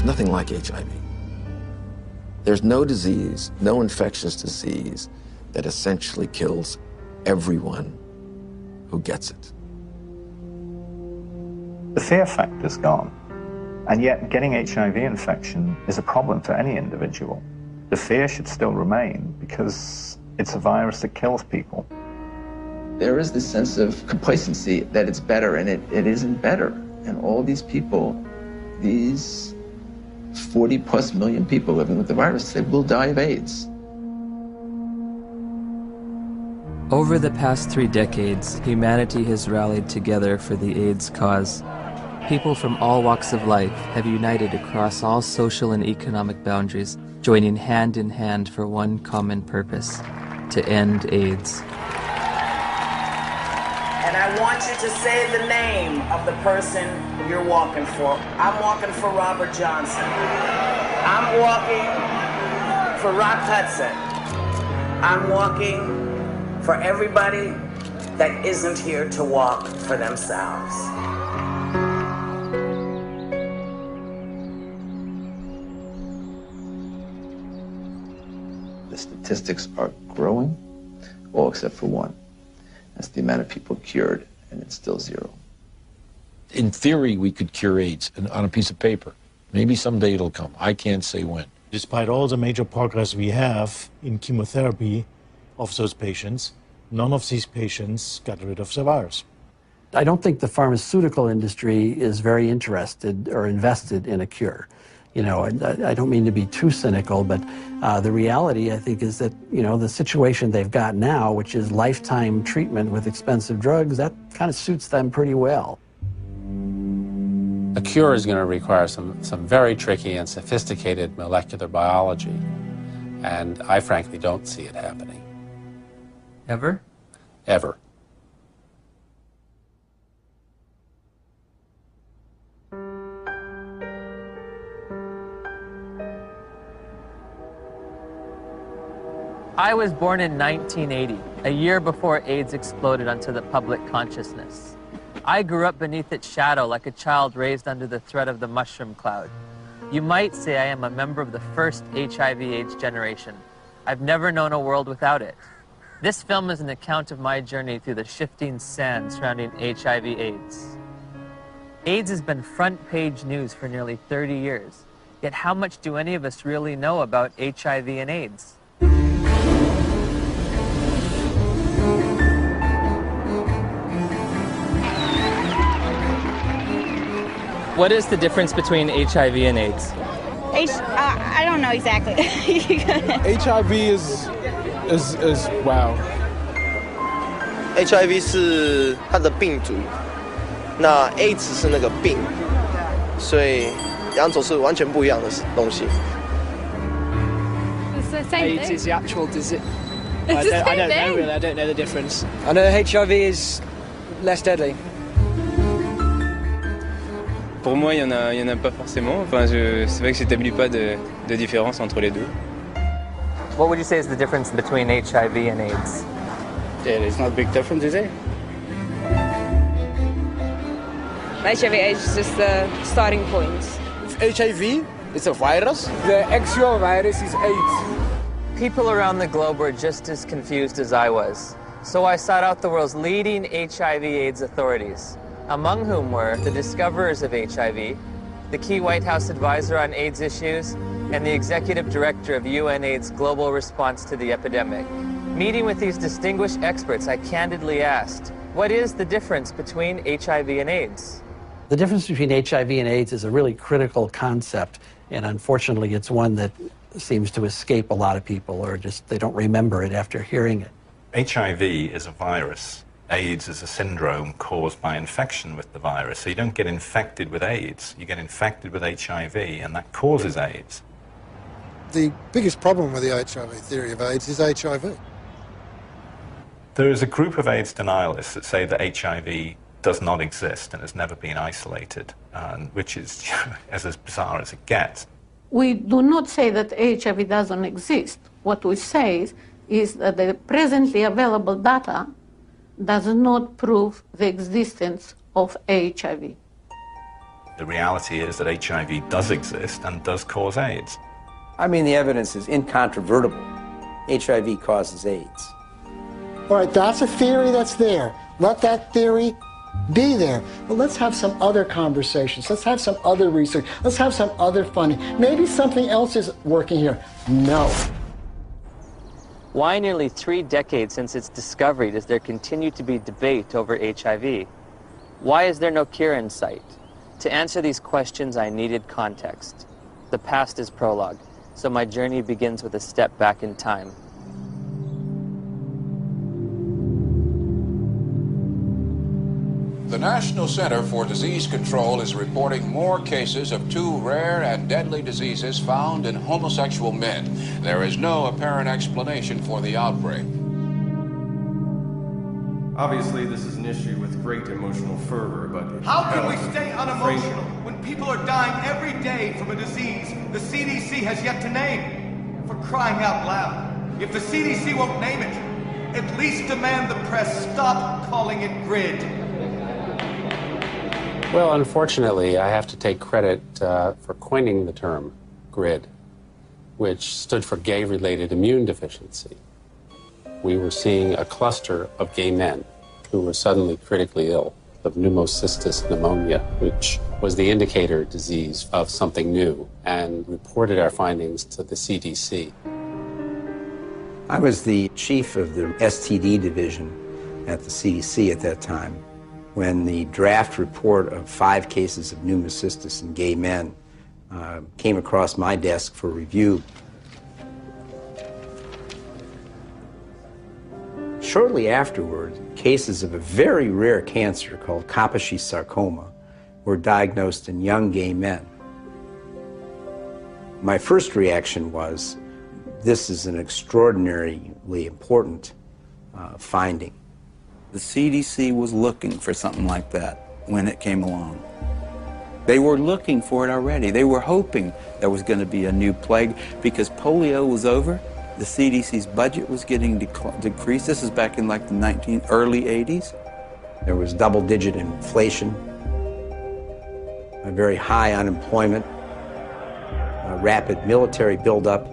There's nothing like HIV. There's no disease, no infectious disease that essentially kills everyone who gets it. The fear factor's gone, and yet getting HIV infection is a problem for any individual. The fear should still remain because it's a virus that kills people. There is this sense of complacency that it's better, and it isn't better. And all these people, these 40+ million people living with the virus, they will die of AIDS. Over the past 3 decades, humanity has rallied together for the AIDS cause. People from all walks of life have united across all social and economic boundaries, joining hand in hand for one common purpose: to end AIDS. And I want you to say the name of the person you're walking for. I'm walking for Robert Johnson. I'm walking for Rock Hudson. I'm walking for everybody that isn't here to walk for themselves. The statistics are growing, all except for one. That's the amount of people cured, and it's still 0. In theory, we could cure AIDS on a piece of paper. Maybe someday it'll come. I can't say when. Despite all the major progress we have in chemotherapy of those patients, none of these patients got rid of the virus. I don't think the pharmaceutical industry is very interested or invested in a cure. You know, I don't mean to be too cynical, but the reality, I think, is that, you know, the situation they've got now, which is lifetime treatment with expensive drugs, that kind of suits them pretty well. A cure is going to require some very tricky and sophisticated molecular biology, and I frankly don't see it happening. Ever? Ever. I was born in 1980, a year before AIDS exploded onto the public consciousness. I grew up beneath its shadow like a child raised under the threat of the mushroom cloud. You might say I am a member of the first HIV/AIDS generation. I've never known a world without it. This film is an account of my journey through the shifting sand surrounding HIV/AIDS. AIDS has been front-page news for nearly 30 years. Yet how much do any of us really know about HIV and AIDS? What is the difference between HIV and AIDS? I don't know exactly. HIV is wow. HIV 是它的病毒，那 AIDS 是那个病，所以两种是完全不一样的东西。It's the same AIDS thing. is the actual disease. It's the same I don't know thing. really. I don't know the difference. I know HIV is less deadly. Pour moi, il y en a pas forcément. Enfin, c'est vrai que j'établis pas de différence entre les deux. What would you say is the difference between HIV and AIDS? Yeah, it's not a big difference, is it? HIV/AIDS is just the starting point. HIV, it's a virus. The actual virus is AIDS. People around the globe were just as confused as I was. So I sought out the world's leading HIV/AIDS authorities, among whom were the discoverers of HIV, the key White House advisor on AIDS issues, and the executive director of UNAIDS' global response to the epidemic. Meeting with these distinguished experts, I candidly asked, what is the difference between HIV and AIDS? The difference between HIV and AIDS is a really critical concept, and unfortunately it's one that seems to escape a lot of people, or just they don't remember it after hearing it. HIV is a virus. AIDS is a syndrome caused by infection with the virus. So you don't get infected with AIDS, you get infected with HIV, and that causes AIDS. The biggest problem with the HIV theory of AIDS is HIV. There is a group of AIDS denialists that say that HIV does not exist and has never been isolated, which is as bizarre as it gets. We do not say that HIV doesn't exist. What we say is that the presently available data does not prove the existence of HIV. The reality is that HIV does exist and does cause AIDS. I mean, the evidence is incontrovertible. HIV causes AIDS. All right, that's a theory that's there. Let that theory be there. But let's have some other conversations. Let's have some other research. Let's have some other funding. Maybe something else is working here. No. Why nearly 3 decades since its discovery does there continue to be debate over HIV? Why is there no cure in sight? To answer these questions, I needed context. The past is prologue, so my journey begins with a step back in time. The National Center for Disease Control is reporting more cases of 2 rare and deadly diseases found in homosexual men. There is no apparent explanation for the outbreak. Obviously, this is an issue with great emotional fervor, but... How can we stay unemotional when people are dying every day from a disease the CDC has yet to name? For crying out loud, if the CDC won't name it, at least demand the press stop calling it GRID. Well, unfortunately, I have to take credit for coining the term GRID, which stood for gay-related immune deficiency. We were seeing a cluster of gay men who were suddenly critically ill of pneumocystis pneumonia, which was the indicator disease of something new, and reported our findings to the CDC. I was the chief of the STD division at the CDC at that time, when the draft report of 5 cases of pneumocystis in gay men came across my desk for review. Shortly afterward, cases of a very rare cancer called Kaposi sarcoma were diagnosed in young gay men. My first reaction was, this is an extraordinarily important finding. The CDC was looking for something like that when it came along. They were looking for it already. They were hoping there was going to be a new plague because polio was over. The CDC's budget was getting decreased. This is back in like the early 80s. There was double-digit inflation, a very high unemployment, a rapid military buildup,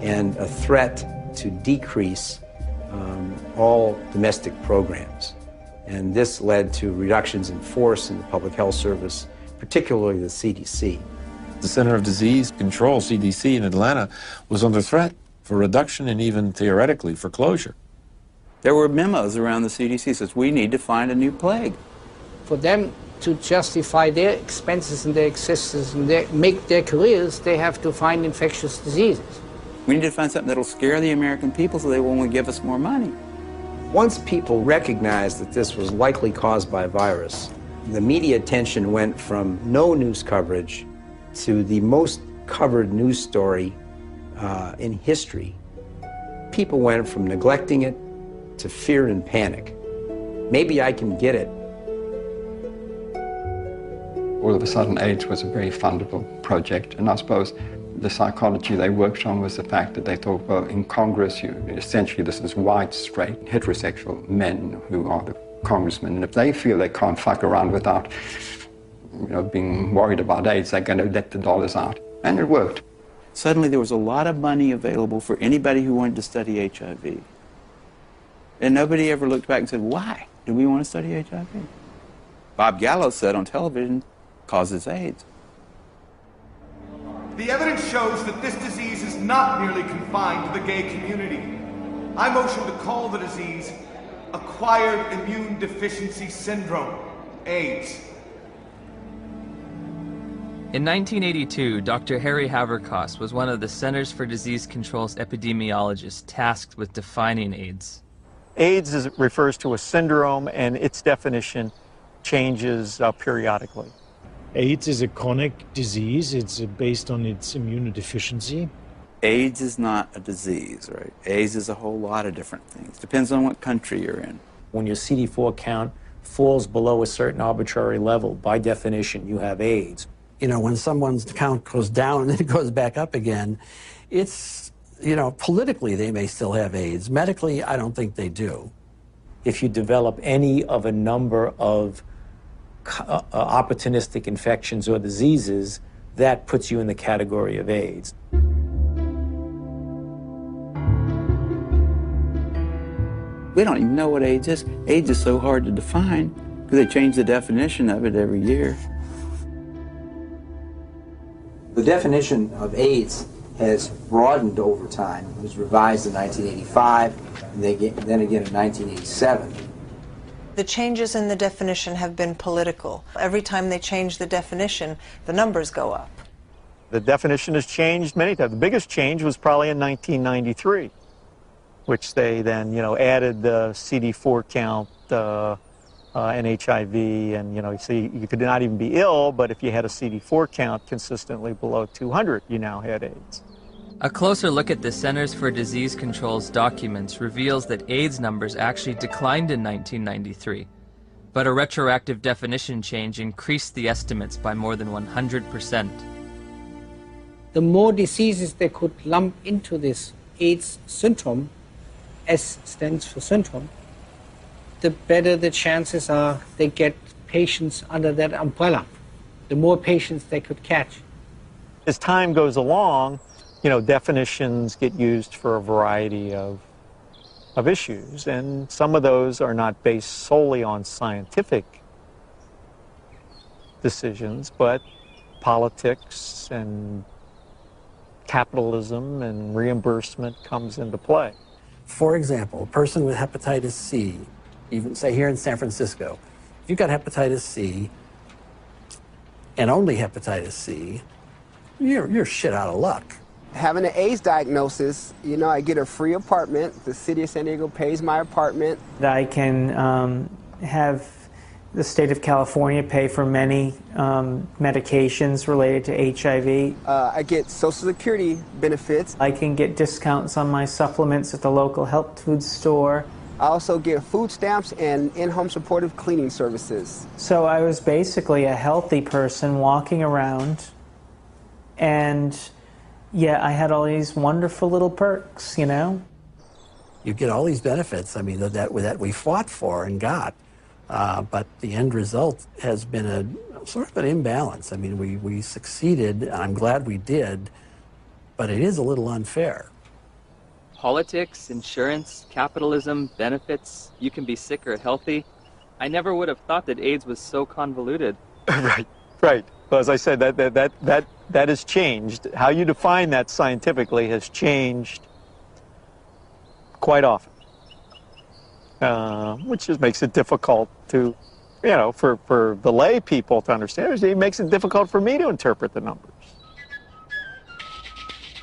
and a threat to decrease all domestic programs. And this led to reductions in force in the public health service, particularly the CDC. The Center of Disease Control, CDC, in Atlanta was under threat for reduction and even theoretically for closure. There were memos around the CDC that says, we need to find a new plague. For them to justify their expenses and their existence and make their careers, they have to find infectious diseases. We need to find something that'll scare the American people so they will only give us more money. Once people recognized that this was likely caused by a virus, the media attention went from no news coverage to the most covered news story in history. People went from neglecting it to fear and panic. Maybe I can get it. All of a sudden, AIDS was a very fundable project, and I suppose the psychology they worked on was the fact that they thought, well, in Congress, essentially this is white, straight, heterosexual men who are the congressmen, and if they feel they can't fuck around without being worried about AIDS, they're going to let the dollars out. And it worked. Suddenly there was a lot of money available for anybody who wanted to study HIV. And nobody ever looked back and said, why do we want to study HIV? Bob Gallo said on television, causes AIDS. The evidence shows that this disease is not merely confined to the gay community. I motion to call the disease Acquired Immune Deficiency Syndrome, AIDS. In 1982, Dr. Harry Haverkos was one of the Centers for Disease Control's epidemiologists tasked with defining AIDS. AIDS refers to a syndrome, and its definition changes periodically. AIDS is a chronic disease. It's based on its immunodeficiency. AIDS is not a disease, right? AIDS is a whole lot of different things. Depends on what country you're in. When your CD4 count falls below a certain arbitrary level, by definition, you have AIDS. You know, when someone's count goes down and then it goes back up again, it's, politically they may still have AIDS. Medically, I don't think they do. If you develop any of a number of opportunistic infections or diseases, that puts you in the category of AIDS. We don't even know what AIDS is. AIDS is so hard to define because they change the definition of it every year. The definition of AIDS has broadened over time. It was revised in 1985, and then again in 1987. The changes in the definition have been political. Every time they change the definition, the numbers go up. The definition has changed many times. The biggest change was probably in 1993, which they then, added the CD4 count and HIV, and, so you could not even be ill, but if you had a CD4 count consistently below 200, you now had AIDS. A closer look at the Centers for Disease Control's documents reveals that AIDS numbers actually declined in 1993, but a retroactive definition change increased the estimates by more than 100%. The more diseases they could lump into this AIDS syndrome, S stands for syndrome, the better the chances are they get patients under that umbrella, the more patients they could catch. As time goes along, definitions get used for a variety of issues, and some of those are not based solely on scientific decisions, but politics and capitalism and reimbursement comes into play. For example, a person with hepatitis C, even say here in San Francisco, if you've got hepatitis C and only hepatitis C, you're shit out of luck. Having an AIDS diagnosis, I get a free apartment. The city of San Diego pays my apartment. I can have the state of California pay for many medications related to HIV. I get Social Security benefits. I can get discounts on my supplements at the local health food store. I also get food stamps and in-home supportive cleaning services. So I was basically a healthy person walking around, and yeah, I had all these wonderful little perks, You get all these benefits, that we fought for and got. But the end result has been a sort of an imbalance. We succeeded, and I'm glad we did, but it is a little unfair. Politics, insurance, capitalism, benefits, you can be sick or healthy. I never would have thought that AIDS was so convoluted. Right. Well, as I said, that has changed. How you define that scientifically has changed quite often. Which just makes it difficult to, for the lay people to understand. It makes it difficult for me to interpret the numbers.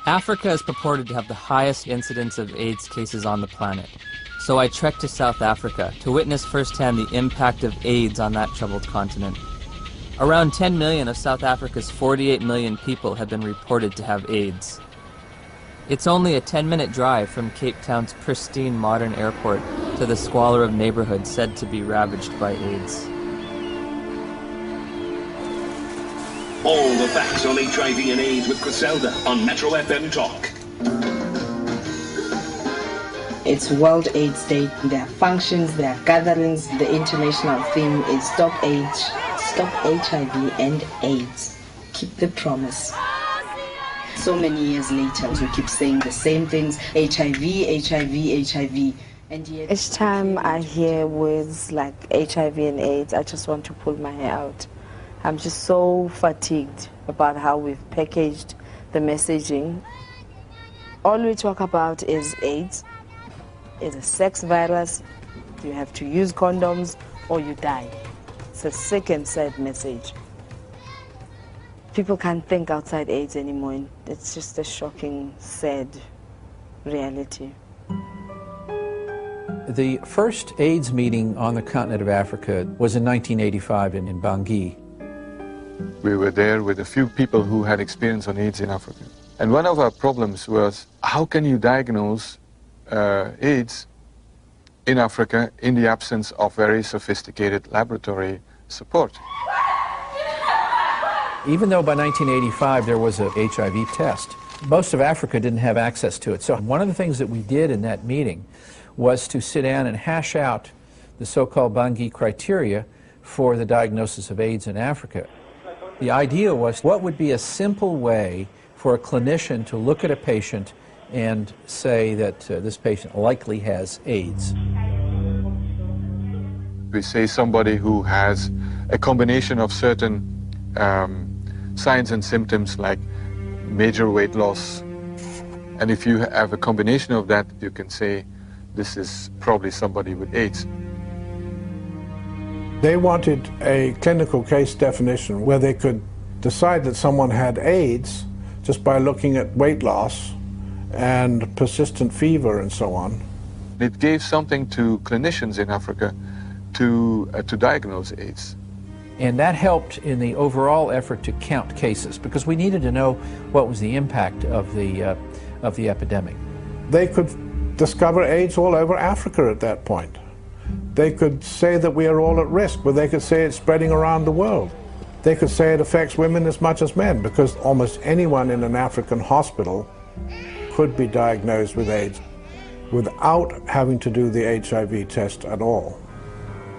Africa is purported to have the highest incidence of AIDS cases on the planet. So I trekked to South Africa to witness firsthand the impact of AIDS on that troubled continent. Around 10 million of South Africa's 48 million people have been reported to have AIDS. It's only a 10-minute drive from Cape Town's pristine modern airport to the squalor of neighborhoods said to be ravaged by AIDS. All the facts on HIV and AIDS with Griselda on Metro FM Talk. It's World AIDS Day. There are functions, there are gatherings. The international theme is Stop AIDS, Stop HIV and AIDS. Keep the promise. So many years later, we keep saying the same things, HIV, HIV, HIV. And yet each time I hear words like HIV and AIDS, I just want to pull my hair out. I'm just so fatigued about how we've packaged the messaging. All we talk about is AIDS. It's a sex virus. You have to use condoms or you die. It's a sick and sad message. People can't think outside AIDS anymore. It's just a shocking, sad reality. The first AIDS meeting on the continent of Africa was in 1985 in Bangui. We were there with a few people who had experience on AIDS in Africa. And one of our problems was, how can you diagnose AIDS in Africa in the absence of very sophisticated laboratory support? Even though by 1985 there was a HIV test, most of Africa didn't have access to it. So one of the things that we did in that meeting was to sit down and hash out the so-called Bangui criteria for the diagnosis of AIDS in Africa. The idea was, what would be a simple way for a clinician to look at a patient and say that this patient likely has AIDS? We say somebody who has a combination of certain signs and symptoms like major weight loss. And if you have a combination of that, you can say this is probably somebody with AIDS. They wanted a clinical case definition where they could decide that someone had AIDS just by looking at weight loss and persistent fever and so on. It gave something to clinicians in Africa to diagnose AIDS. And that helped in the overall effort to count cases, because we needed to know what was the impact of the epidemic. They could discover AIDS all over Africa at that point. They could say that we are all at risk, but they could say it's spreading around the world. They could say it affects women as much as men, because almost anyone in an African hospital could be diagnosed with AIDS without having to do the HIV test at all.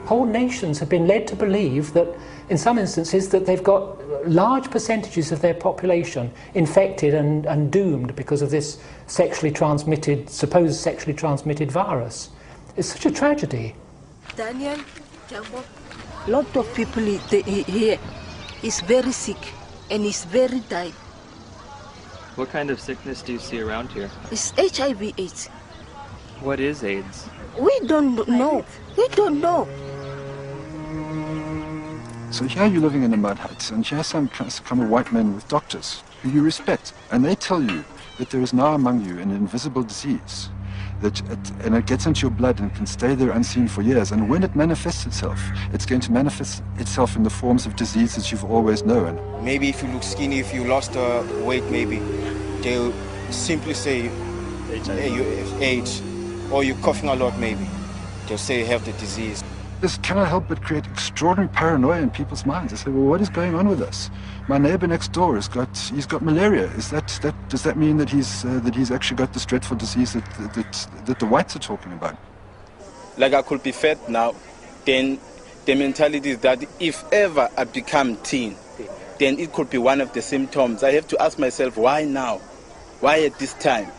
Whole nations have been led to believe that, in some instances, that they've got large percentages of their population infected and doomed because of this sexually transmitted, supposed sexually transmitted virus. It's such a tragedy. Daniel, Jambo, lot of people here is very sick and is very dying. What kind of sickness do you see around here? It's HIV/AIDS. What is AIDS? We don't know. We don't know. So here you're living in a mud hut, and here some kind of white men with doctors who you respect, and they tell you that there is now among you an invisible disease, and it gets into your blood and can stay there unseen for years, and when it manifests itself, it's going to manifest itself in the forms of diseases you've always known. Maybe if you look skinny, if you lost weight, maybe they'll simply say, hey, you have AIDS, or you're coughing a lot, maybe. They'll say you have the disease. This cannot help but create extraordinary paranoia in people's minds. They say, well, what is going on with us? My neighbor next door he's got malaria. Does that mean that he's actually got this dreadful disease that the whites are talking about? Like I could be fat now, then the mentality is that if ever I become teen, then it could be one of the symptoms. I have to ask myself, why now? Why at this time?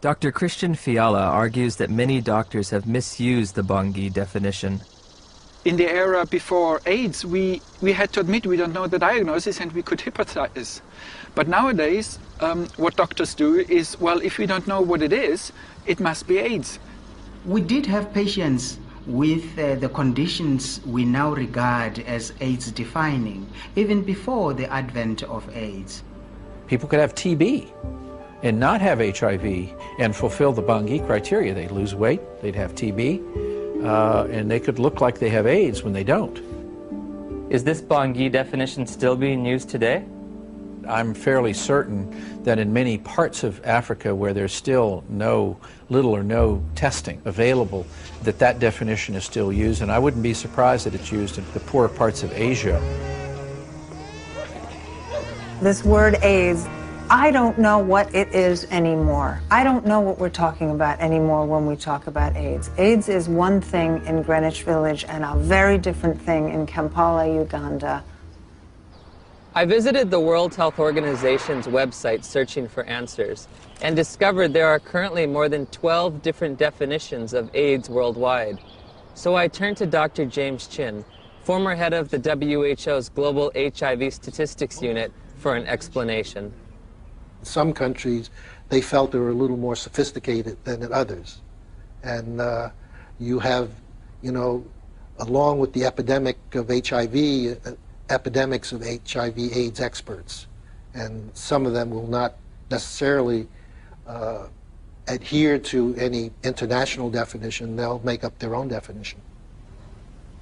Dr. Christian Fiala argues that many doctors have misused the Bangui definition. In the era before AIDS, we had to admit we don't know the diagnosis and we could hypothesize. But nowadays, what doctors do is, well, if we don't know what it is, it must be AIDS. We did have patients with the conditions we now regard as AIDS defining, even before the advent of AIDS. People could have TB and not have HIV and fulfill the Bangui criteria. They'd lose weight, they'd have TB, and they could look like they have AIDS when they don't. Is this Bangui definition still being used today? I'm fairly certain that in many parts of Africa where there's still little or no testing available, that definition is still used, and I wouldn't be surprised that it's used in the poorer parts of Asia. This word AIDS, I don't know what it is anymore. I don't know what we're talking about anymore when we talk about AIDS. AIDS is one thing in Greenwich Village and a very different thing in Kampala, Uganda. I visited the World Health Organization's website searching for answers and discovered there are currently more than 12 different definitions of AIDS worldwide. So I turned to Dr. James Chin, former head of the WHO's Global HIV Statistics Unit, for an explanation. Some countries, they felt they were a little more sophisticated than in others. And you have, along with the epidemic of HIV, epidemics of HIV/AIDS experts. And some of them will not necessarily adhere to any international definition. They'll make up their own definition.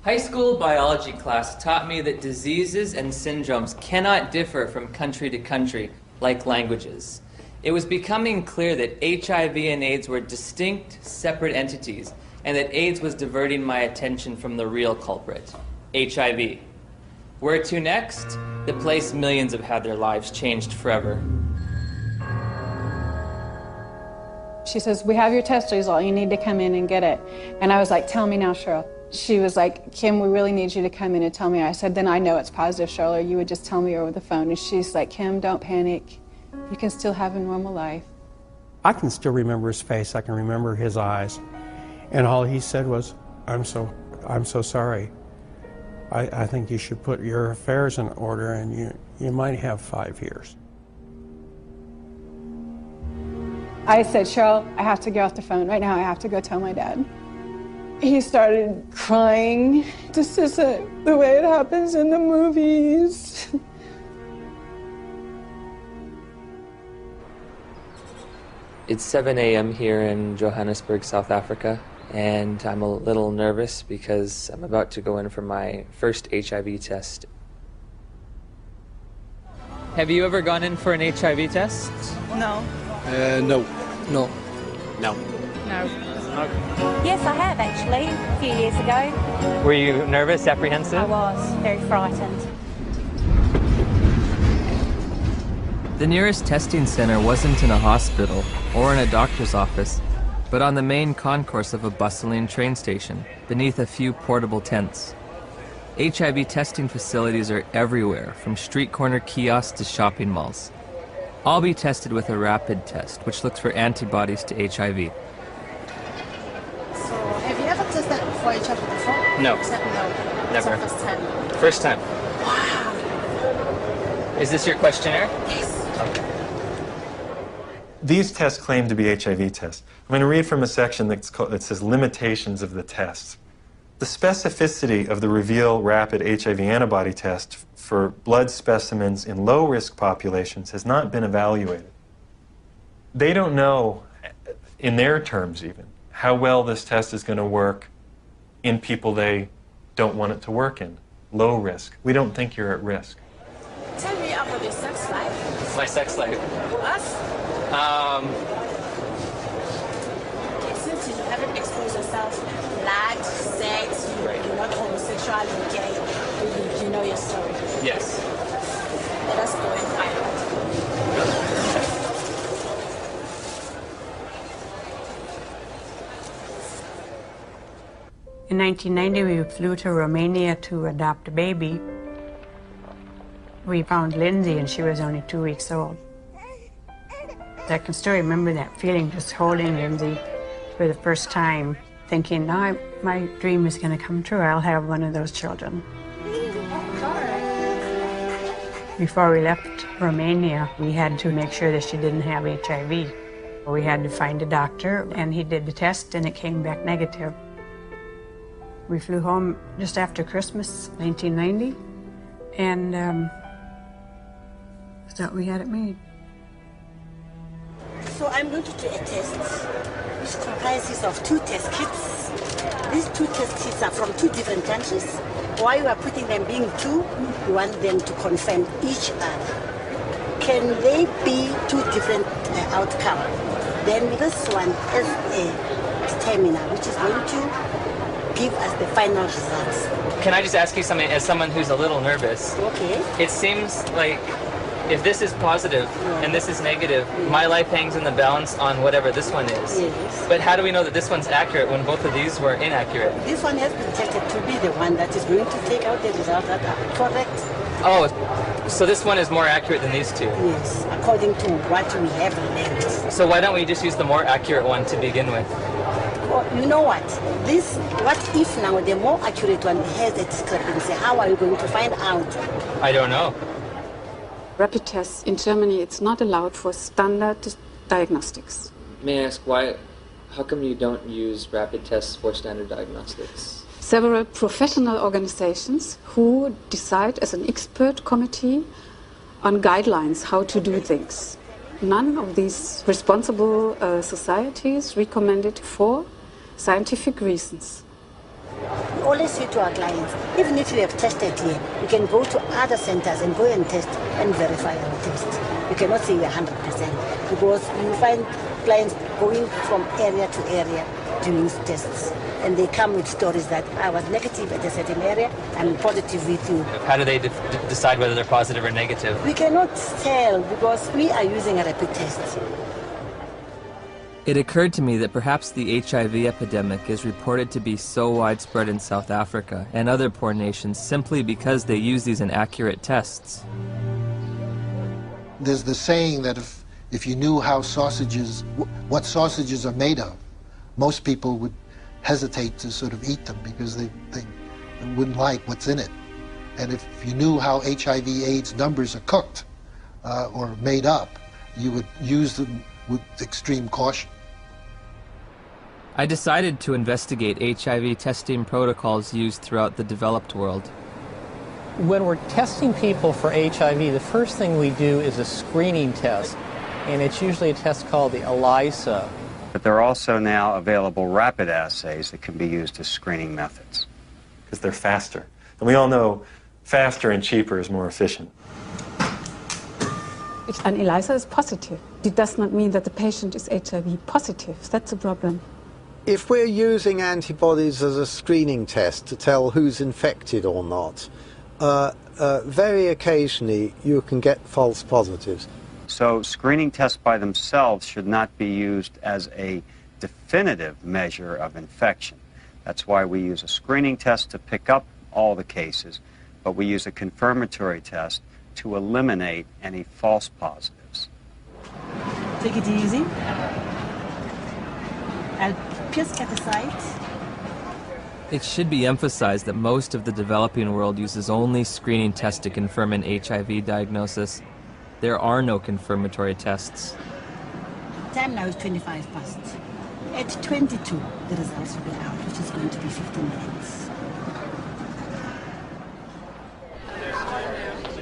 High school biology class taught me that diseases and syndromes cannot differ from country to country like languages. It was becoming clear that HIV and AIDS were distinct, separate entities, and that AIDS was diverting my attention from the real culprit, HIV. Where to next? The place millions have had their lives changed forever. She says, we have your test result, you need to come in and get it. And I was like, tell me now, Cheryl. she was like, Kim, we really need you to come in and tell me. I said, then I know it's positive, Charlotte. You would just tell me over the phone. And she's like, Kim, don't panic. You can still have a normal life. I can still remember his face. I can remember his eyes. And all he said was, I'm so sorry. I think you should put your affairs in order, and you might have 5 years. I said, Cheryl, I have to get off the phone right now. I have to go tell my dad. He started crying. This isn't the way it happens in the movies. It's 7 a.m. here in Johannesburg, South Africa, and I'm a little nervous because I'm about to go in for my first HIV test. Have you ever gone in for an HIV test? No. No. No. No. No. Yes, I have actually, a few years ago. Were you nervous, apprehensive? I was, very frightened. The nearest testing center wasn't in a hospital or in a doctor's office, but on the main concourse of a bustling train station, beneath a few portable tents. HIV testing facilities are everywhere, from street corner kiosks to shopping malls. I'll be tested with a rapid test, which looks for antibodies to HIV. So, have you ever tested for HIV before? No. No. Never. It's the first time. First time. Wow. Is this your questionnaire? Yes. Okay. These tests claim to be HIV tests. I'm going to read from a section that says limitations of the tests. The specificity of the Reveal Rapid HIV Antibody Test for blood specimens in low-risk populations has not been evaluated. They don't know, in their terms even, how well this test is going to work in people they don't want it to work in, low risk. We don't think you're at risk. Tell me about your sex life. My sex life? Us? Since you haven't exposed yourself, lied, sex, you're not homosexual, you're gay, you know your story. Yes. Let us go and find out. In 1990, we flew to Romania to adopt a baby. We found Lindsay, and she was only 2 weeks old. I can still remember that feeling, just holding Lindsay for the first time, thinking, now my dream is going to come true. I'll have one of those children. Before we left Romania, we had to make sure that she didn't have HIV. We had to find a doctor, and he did the test, and it came back negative. We flew home just after Christmas, 1990, and thought we had it made. So I'm going to do a test which comprises of 2 test kits. These 2 test kits are from 2 different countries. Why you are putting them being 2, you want them to confirm each other. Can they be 2 different outcomes? Then this one is a stamina, which is going to give us the final results. Can I just ask you something, as someone who's a little nervous? Okay. It seems like if this is positive and this is negative, my life hangs in the balance on whatever this one is. Yes. But how do we know that this one's accurate when both of these were inaccurate? This one has been tested to be the one that is going to take out the results that are correct. Oh, so this one is more accurate than these 2? Yes, according to what we have learned. So why don't we just use the more accurate one to begin with? Well, you know what? What if now the more accurate one has a discrepancy? How are you going to find out? I don't know. Rapid tests in Germany, it's not allowed for standard diagnostics. May I ask why? How come you don't use rapid tests for standard diagnostics? Several professional organizations who decide as an expert committee on guidelines how to do things. None of these responsible societies recommend it for scientific reasons. We always say to our clients, even if you have tested here, you can go to other centers and go and test and verify our test. You cannot say we're 100% because you find clients going from area to area doing tests. And they come with stories that I was negative at a certain area, I'm positive with you. How do they decide whether they're positive or negative? We cannot tell because we are using a rapid test. It occurred to me that perhaps the HIV epidemic is reported to be so widespread in South Africa and other poor nations simply because they use these inaccurate tests. There's the saying that if you knew how what sausages are made of, most people would hesitate to sort of eat them because they wouldn't like what's in it. And if you knew how HIV/AIDS numbers are cooked or made up, you would use them with extreme caution. I decided to investigate HIV testing protocols used throughout the developed world. When we're testing people for HIV, the first thing we do is a screening test, and it's usually a test called the ELISA. But there are also now available rapid assays that can be used as screening methods. Because they're faster. And we all know faster and cheaper is more efficient. If an ELISA is positive, it does not mean that the patient is HIV positive. That's a problem. If we're using antibodies as a screening test to tell who's infected or not, very occasionally you can get false positives. So screening tests by themselves should not be used as a definitive measure of infection. That's why we use a screening test to pick up all the cases, but we use a confirmatory test to eliminate any false positives. Take it easy. I'll just get aside. It should be emphasized that most of the developing world uses only screening tests to confirm an HIV diagnosis. There are no confirmatory tests. Time now is 25 past. At 22, the results will be out, which is going to be 15 minutes.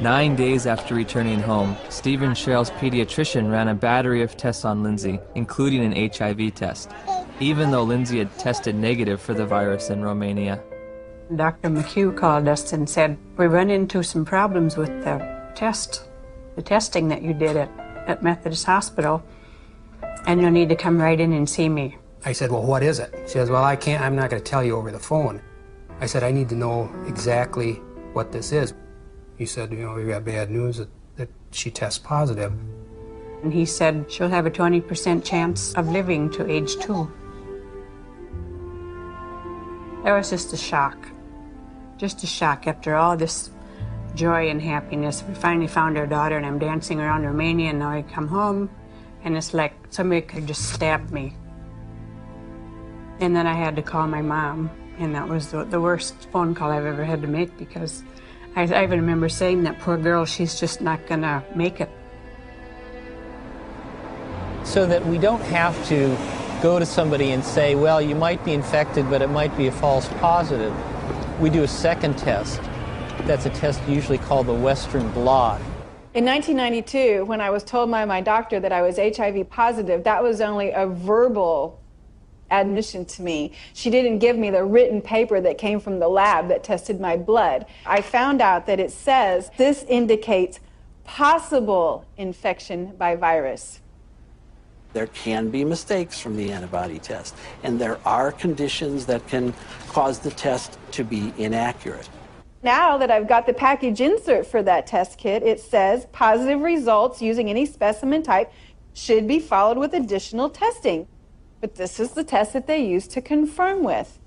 9 days after returning home, Steve and Cheryl's pediatrician ran a battery of tests on Lindsay, including an HIV test, even though Lindsay had tested negative for the virus in Romania. Dr. McHugh called us and said, we run into some problems with the testing that you did at Methodist Hospital, and you'll need to come right in and see me. I said, well, what is it? She says, well, I'm not going to tell you over the phone. I said, I need to know exactly what this is. He said, we got bad news that she tests positive. And he said, she'll have a 20% chance of living to age 2. That was just a shock. Just a shock after all this joy and happiness. We finally found our daughter, and I'm dancing around Romania, and now I come home, and it's like somebody could just stab me. And then I had to call my mom, and that was the worst phone call I've ever had to make, because I even remember saying, that poor girl, she's just not gonna make it. So that we don't have to go to somebody and say, well, you might be infected, but it might be a false positive. We do a second test. That's a test usually called the Western blot. In 1992, when I was told by my doctor that I was HIV positive, that was only a verbal admission to me. She didn't give me the written paper that came from the lab that tested my blood. I found out that it says this indicates possible infection by virus. There can be mistakes from the antibody test, and there are conditions that can cause the test to be inaccurate. Now that I've got the package insert for that test kit, it says positive results using any specimen type should be followed with additional testing. But this is the test that they use to confirm with.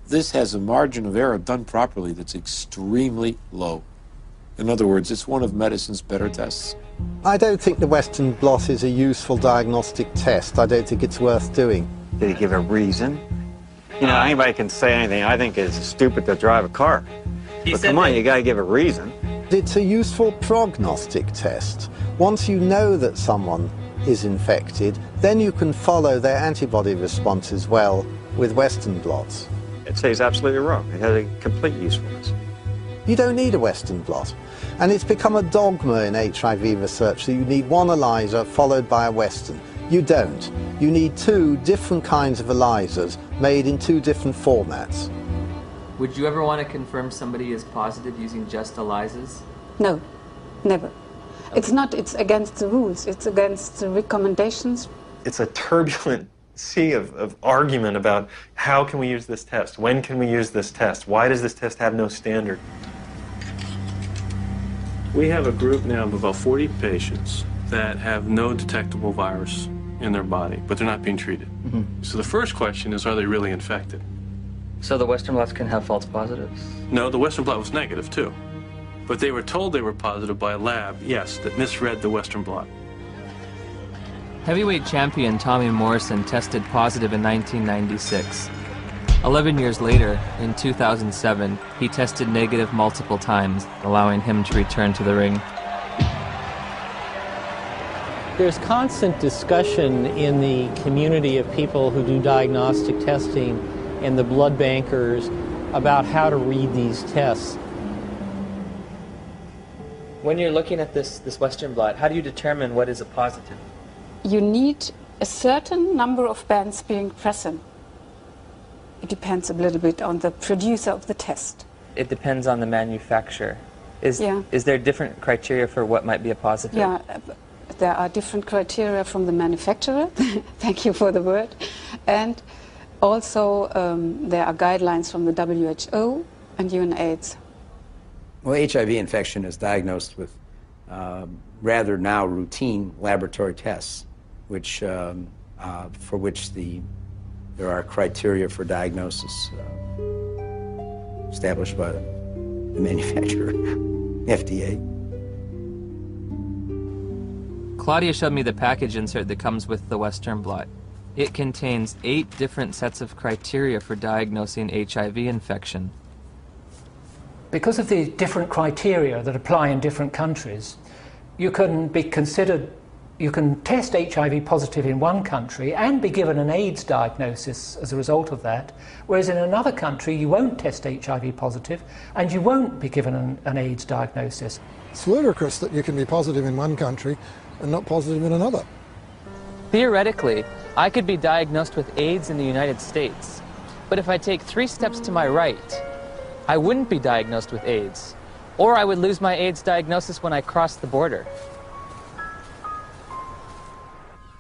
This has a margin of error done properly that's extremely low. In other words, it's one of medicine's better tests. I don't think the Western blot is a useful diagnostic test. I don't think it's worth doing. Did he give a reason? Anybody can say anything. I think it's stupid to drive a car. But come on, you got to give a reason. It's a useful prognostic test. Once you know that someone is infected, then you can follow their antibody responses well with Western blots. I'd say he's absolutely wrong. It has a complete usefulness. You don't need a Western blot. And it's become a dogma in HIV research that you need one ELISA followed by a Western. You don't. You need 2 different kinds of ELISAs made in 2 different formats. Would you ever want to confirm somebody is positive using just ELISAs? No, never. It's against the rules. It's against the recommendations. It's a turbulent sea of argument about how can we use this test? When can we use this test? Why does this test have no standard? We have a group now of about 40 patients that have no detectable virus. in their body, but they're not being treated. So the first question is, are they really infected? So the Western blots can have false positives? No, the Western blot was negative too. But they were told they were positive by a lab, yes, that misread the Western blot. Heavyweight champion Tommy Morrison tested positive in 1996. 11 years later, in 2007, he tested negative multiple times, allowing him to return to the ring. There's constant discussion in the community of people who do diagnostic testing and the blood bankers about how to read these tests. When you're looking at this Western blot, how do you determine what is a positive? You need a certain number of bands being present. It depends a little bit on the producer of the test. It depends on the manufacturer. Is there different criteria for what might be a positive? Yeah, there are different criteria from the manufacturer. Thank you for the word. And also there are guidelines from the WHO and UNAIDS. Well, HIV infection is diagnosed with rather now routine laboratory tests, which for which there are criteria for diagnosis established by the manufacturer, FDA. Claudia showed me the package insert that comes with the Western blot. It contains 8 different sets of criteria for diagnosing HIV infection. Because of the different criteria that apply in different countries, you can be considered, you can test HIV positive in one country and be given an AIDS diagnosis as a result of that, whereas in another country you won't test HIV positive and you won't be given an AIDS diagnosis. It's ludicrous that you can be positive in one country and not positive in another. Theoretically, I could be diagnosed with AIDS in the United States, but if I take 3 steps to my right, I wouldn't be diagnosed with AIDS, or I would lose my AIDS diagnosis when I crossed the border.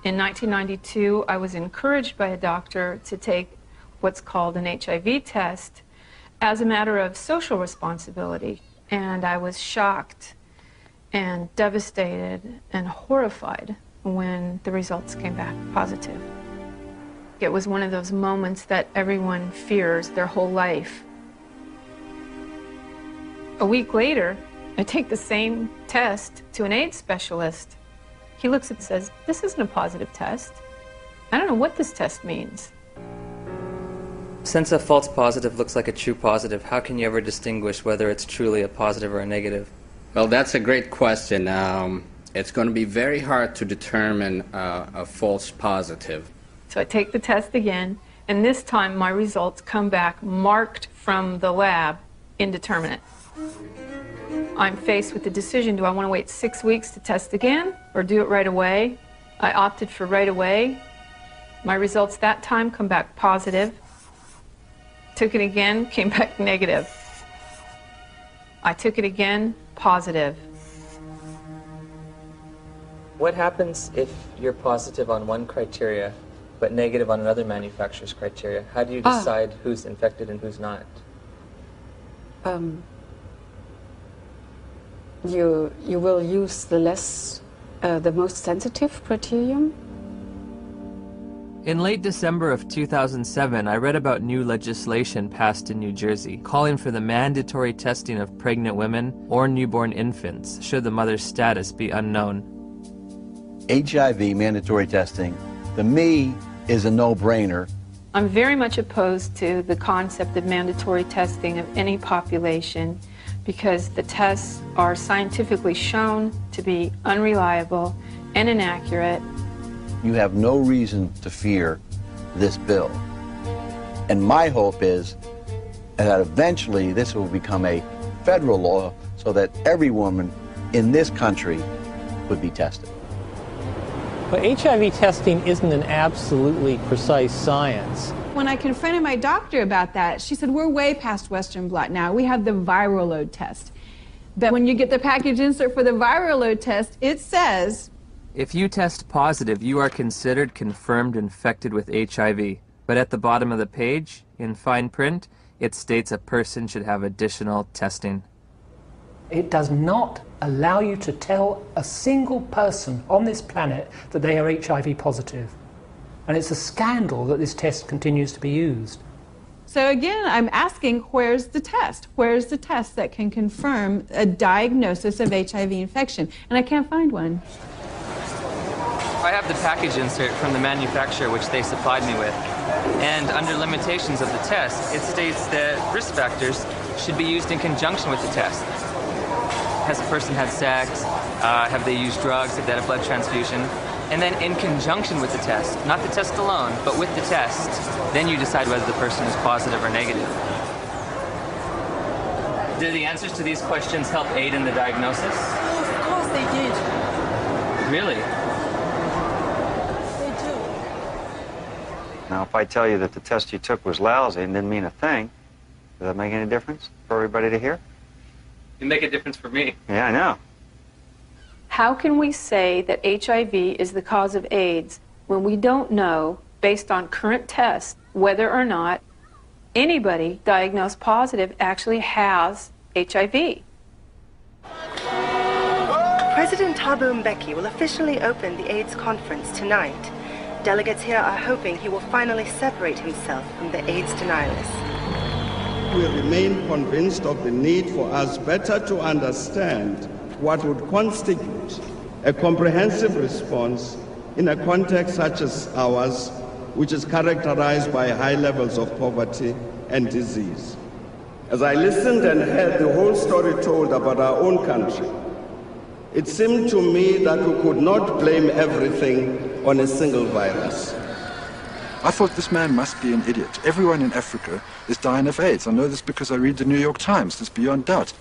In 1992, I was encouraged by a doctor to take what's called an HIV test as a matter of social responsibility, and I was shocked and devastated and horrified when the results came back positive. It was one of those moments that everyone fears their whole life. A week later, I take the same test to an AIDS specialist. He looks and says, "This isn't a positive test. I don't know what this test means." Since a false positive looks like a true positive, how can you ever distinguish whether it's truly a positive or a negative? Well, that's a great question. It's going to be very hard to determine a false positive. So I take the test again, and this time my results come back marked from the lab, indeterminate. I'm faced with the decision, do I want to wait 6 weeks to test again or do it right away? I opted for right away. My results that time come back positive. Took it again, came back negative. I took it again, positive. What happens if you're positive on one criteria but negative on another manufacturer's criteria? How do you decide who's infected and who's not? You will use the most sensitive criterion. In late December of 2007, I read about new legislation passed in New Jersey calling for the mandatory testing of pregnant women or newborn infants should the mother's status be unknown. HIV mandatory testing, to me, is a no-brainer. I'm very much opposed to the concept of mandatory testing of any population because the tests are scientifically shown to be unreliable and inaccurate. You have no reason to fear this bill. And my hope is that eventually this will become a federal law so that every woman in this country would be tested. But HIV testing isn't an absolutely precise science. When I confronted my doctor about that, she said, we're way past Western blot now. We have the viral load test. But when you get the package insert for the viral load test, it says, if you test positive, you are considered confirmed infected with HIV. But at the bottom of the page, in fine print, it states a person should have additional testing. It does not allow you to tell a single person on this planet that they are HIV positive. And it's a scandal that this test continues to be used. So again, I'm asking, where's the test? Where's the test that can confirm a diagnosis of HIV infection? And I can't find one. I have the package insert from the manufacturer which they supplied me with. And under limitations of the test, it states that risk factors should be used in conjunction with the test. Has a person had sex? Have they used drugs? Have they had a blood transfusion? And then in conjunction with the test, not the test alone, but with the test, then you decide whether the person is positive or negative. Do the answers to these questions help aid in the diagnosis? Of course they did. Really? They do. Now, if I tell you that the test you took was lousy and didn't mean a thing, does that make any difference for everybody to hear? It'd make a difference for me. Yeah, I know. How can we say that HIV is the cause of AIDS when we don't know, based on current tests, whether or not anybody diagnosed positive actually has HIV? President Thabo Mbeki will officially open the AIDS conference tonight. Delegates here are hoping he will finally separate himself from the AIDS denialists. We remain convinced of the need for us better to understand what would constitute a comprehensive response in a context such as ours, which is characterized by high levels of poverty and disease. As I listened and heard the whole story told about our own country, it seemed to me that we could not blame everything on a single virus. I thought this man must be an idiot. Everyone in Africa is dying of AIDS. I know this because I read the New York Times. It's beyond doubt.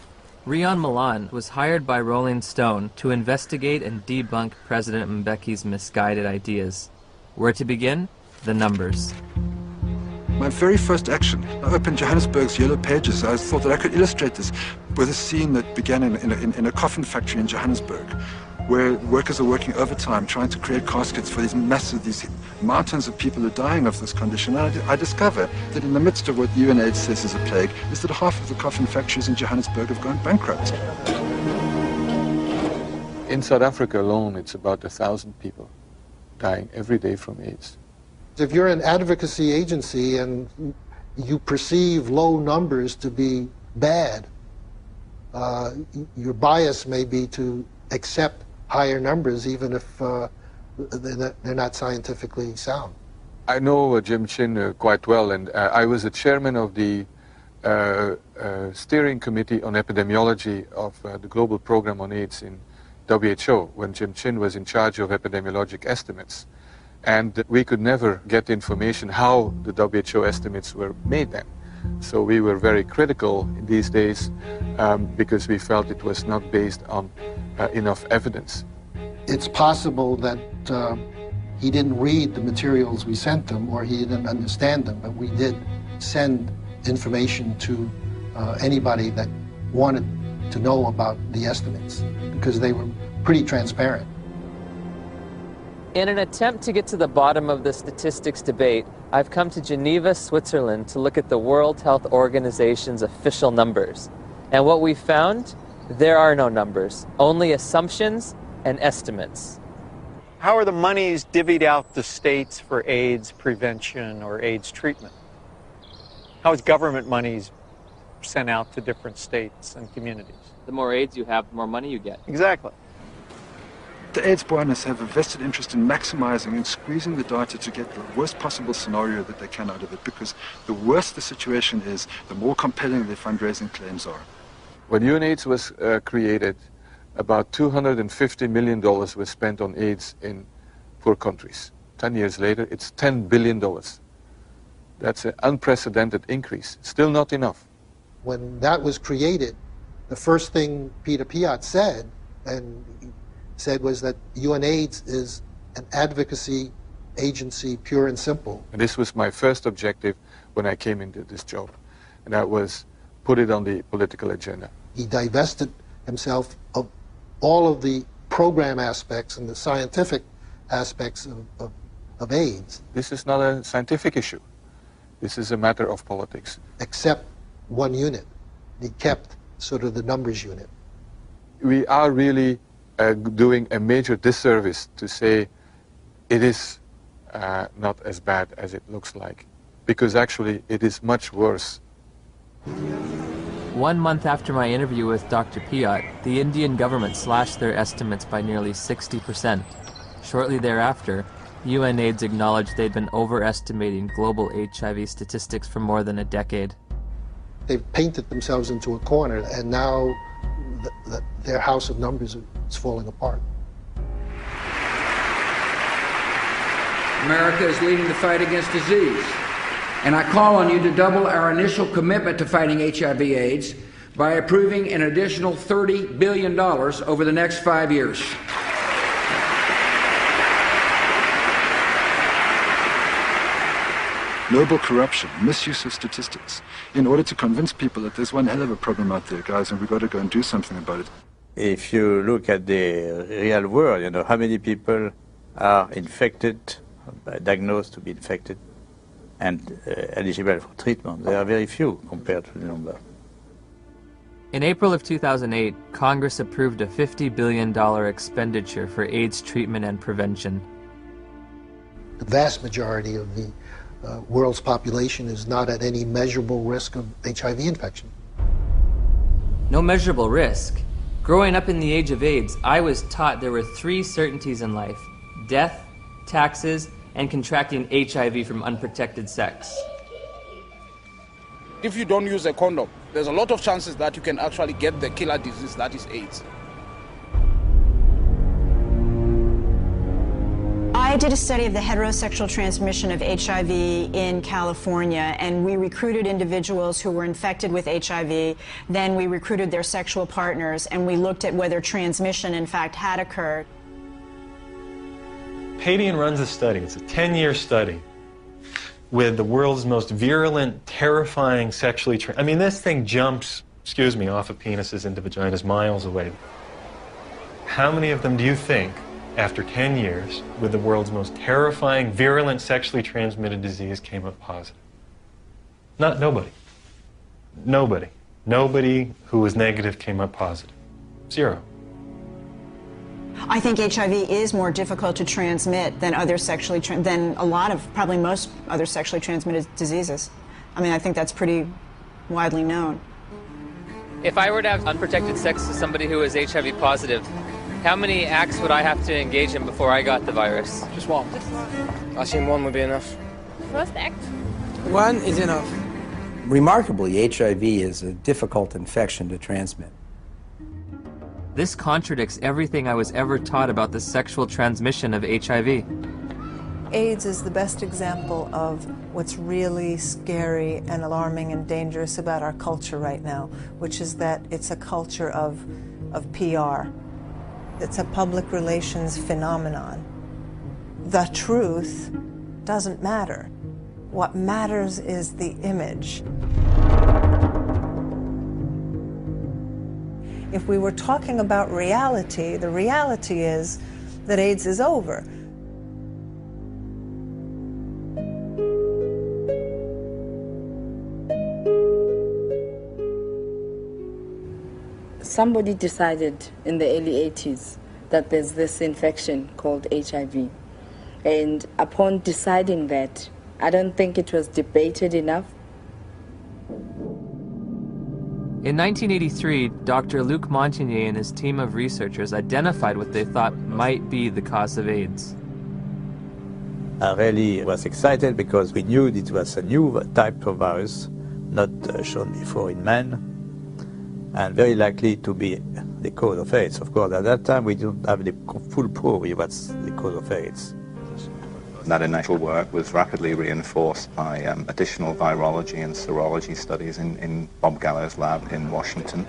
Rion Milan was hired by Rolling Stone to investigate and debunk President Mbeki's misguided ideas. Where to begin? The numbers. My very first action, I opened Johannesburg's Yellow Pages. I thought that I could illustrate this with a scene that began in a coffin factory in Johannesburg, where workers are working overtime trying to create caskets for these mountains of people who are dying of this condition. And I discover that in the midst of what UNAIDS says is a plague, is that half of the coffin factories in Johannesburg have gone bankrupt. In South Africa alone, it's about 1,000 people dying every day from AIDS. If you're an advocacy agency and you perceive low numbers to be bad, your bias may be to accept higher numbers even if they're not scientifically sound. I know Jim Chin quite well, and I was the chairman of the steering committee on epidemiology of the global program on AIDS in WHO when Jim Chin was in charge of epidemiologic estimates. And we could never get information how the WHO estimates were made then. So we were very critical in these days because we felt it was not based on enough evidence. It's possible that he didn't read the materials we sent him or he didn't understand them, but we did send information to anybody that wanted to know about the estimates because they were pretty transparent. In an attempt to get to the bottom of the statistics debate, I've come to Geneva, Switzerland to look at the World Health Organization's official numbers. And what we found, there are no numbers, only assumptions and estimates. How are the monies divvied out to states for AIDS prevention or AIDS treatment? How is government monies sent out to different states and communities? The more AIDS you have, the more money you get. Exactly. The AIDS buoyaners have a vested interest in maximizing and squeezing the data to get the worst possible scenario that they can out of it, because the worse the situation is, the more compelling their fundraising claims are. When UNAIDS was created, about $250 million was spent on AIDS in poor countries. 10 years later, it's $10 billion. That's an unprecedented increase. Still not enough. When that was created, the first thing Peter Piot said was that UNAIDS is an advocacy agency, pure and simple. And this was my first objective when I came into this job, and that was put it on the political agenda. He divested himself of all of the program aspects and the scientific aspects of AIDS. This is not a scientific issue. This is a matter of politics. Except one unit. He kept sort of the numbers unit. we are really doing a major disservice to say it is not as bad as it looks like, because actually it is much worse. 1 month after my interview with Dr. Piot, the Indian government slashed their estimates by nearly 60%. Shortly thereafter, UNAIDS acknowledged they'd been overestimating global HIV statistics for more than a decade. They've painted themselves into a corner, and now their house of numbers is falling apart. America is leading the fight against disease, and I call on you to double our initial commitment to fighting HIV/AIDS by approving an additional $30 billion over the next 5 years. Global corruption, misuse of statistics, in order to convince people that there's one hell of a problem out there, guys, and we've got to go and do something about it. If you look at the real world, you know, how many people are infected, diagnosed to be infected, and eligible for treatment? There are very few compared to the number. In April of 2008, Congress approved a $50 billion expenditure for AIDS treatment and prevention. The vast majority of the world's population is not at any measurable risk of HIV infection. No measurable risk. Growing up in the age of AIDS, I was taught there were 3 certainties in life: death, taxes, and contracting HIV from unprotected sex. If you don't use a condom, there's a lot of chances that you can actually get the killer disease that is AIDS. I did a study of the heterosexual transmission of HIV in California, and we recruited individuals who were infected with HIV. Then we recruited their sexual partners, and we looked at whether transmission, in fact, had occurred. Padian runs a study. It's a 10-year study with the world's most virulent, terrifying sexually I mean, this thing jumps, off of penises into vaginas miles away. How many of them do you think, after 10 years, with the world's most terrifying, virulent, sexually transmitted disease, came up positive? Nobody. Nobody. Nobody who was negative came up positive. 0. I think HIV is more difficult to transmit than than a lot of, probably most other sexually transmitted diseases. I mean, I think that's pretty widely known. If I were to have unprotected sex with somebody who is HIV positive, how many acts would I have to engage in before I got the virus? Just one. I assume one would be enough. First act? One is enough. Remarkably, HIV is a difficult infection to transmit. This contradicts everything I was ever taught about the sexual transmission of HIV. AIDS is the best example of what's really scary and alarming and dangerous about our culture right now, which is that it's a culture of PR. It's a public relations phenomenon. The truth doesn't matter. What matters is the image. If we were talking about reality, the reality is that AIDS is over. Somebody decided in the early 80s that there's this infection called HIV. And upon deciding that, I don't think it was debated enough. In 1983, Dr. Luc Montagnier and his team of researchers identified what they thought might be the cause of AIDS. I really was excited because we knew it was a new type of virus, not shown before in man, and very likely to be the cause of AIDS. Of course, at that time we didn't have the full proof it was the cause of AIDS. That initial work was rapidly reinforced by additional virology and serology studies in Bob Gallo's lab in Washington.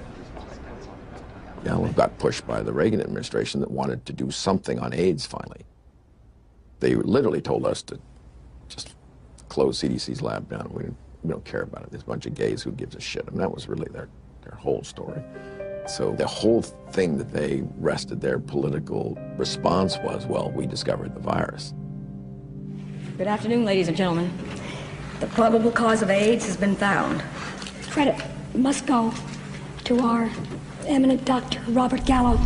Gallo got pushed by the Reagan administration that wanted to do something on AIDS finally. They literally told us to just close CDC's lab down. We don't care about it. There's a bunch of gays, who gives a shit? And that was really their whole story. So the whole thing that they rested their political response was, well, we discovered the virus. Good afternoon, ladies and gentlemen. The probable cause of AIDS has been found. Credit must go to our eminent Dr. Robert Gallo,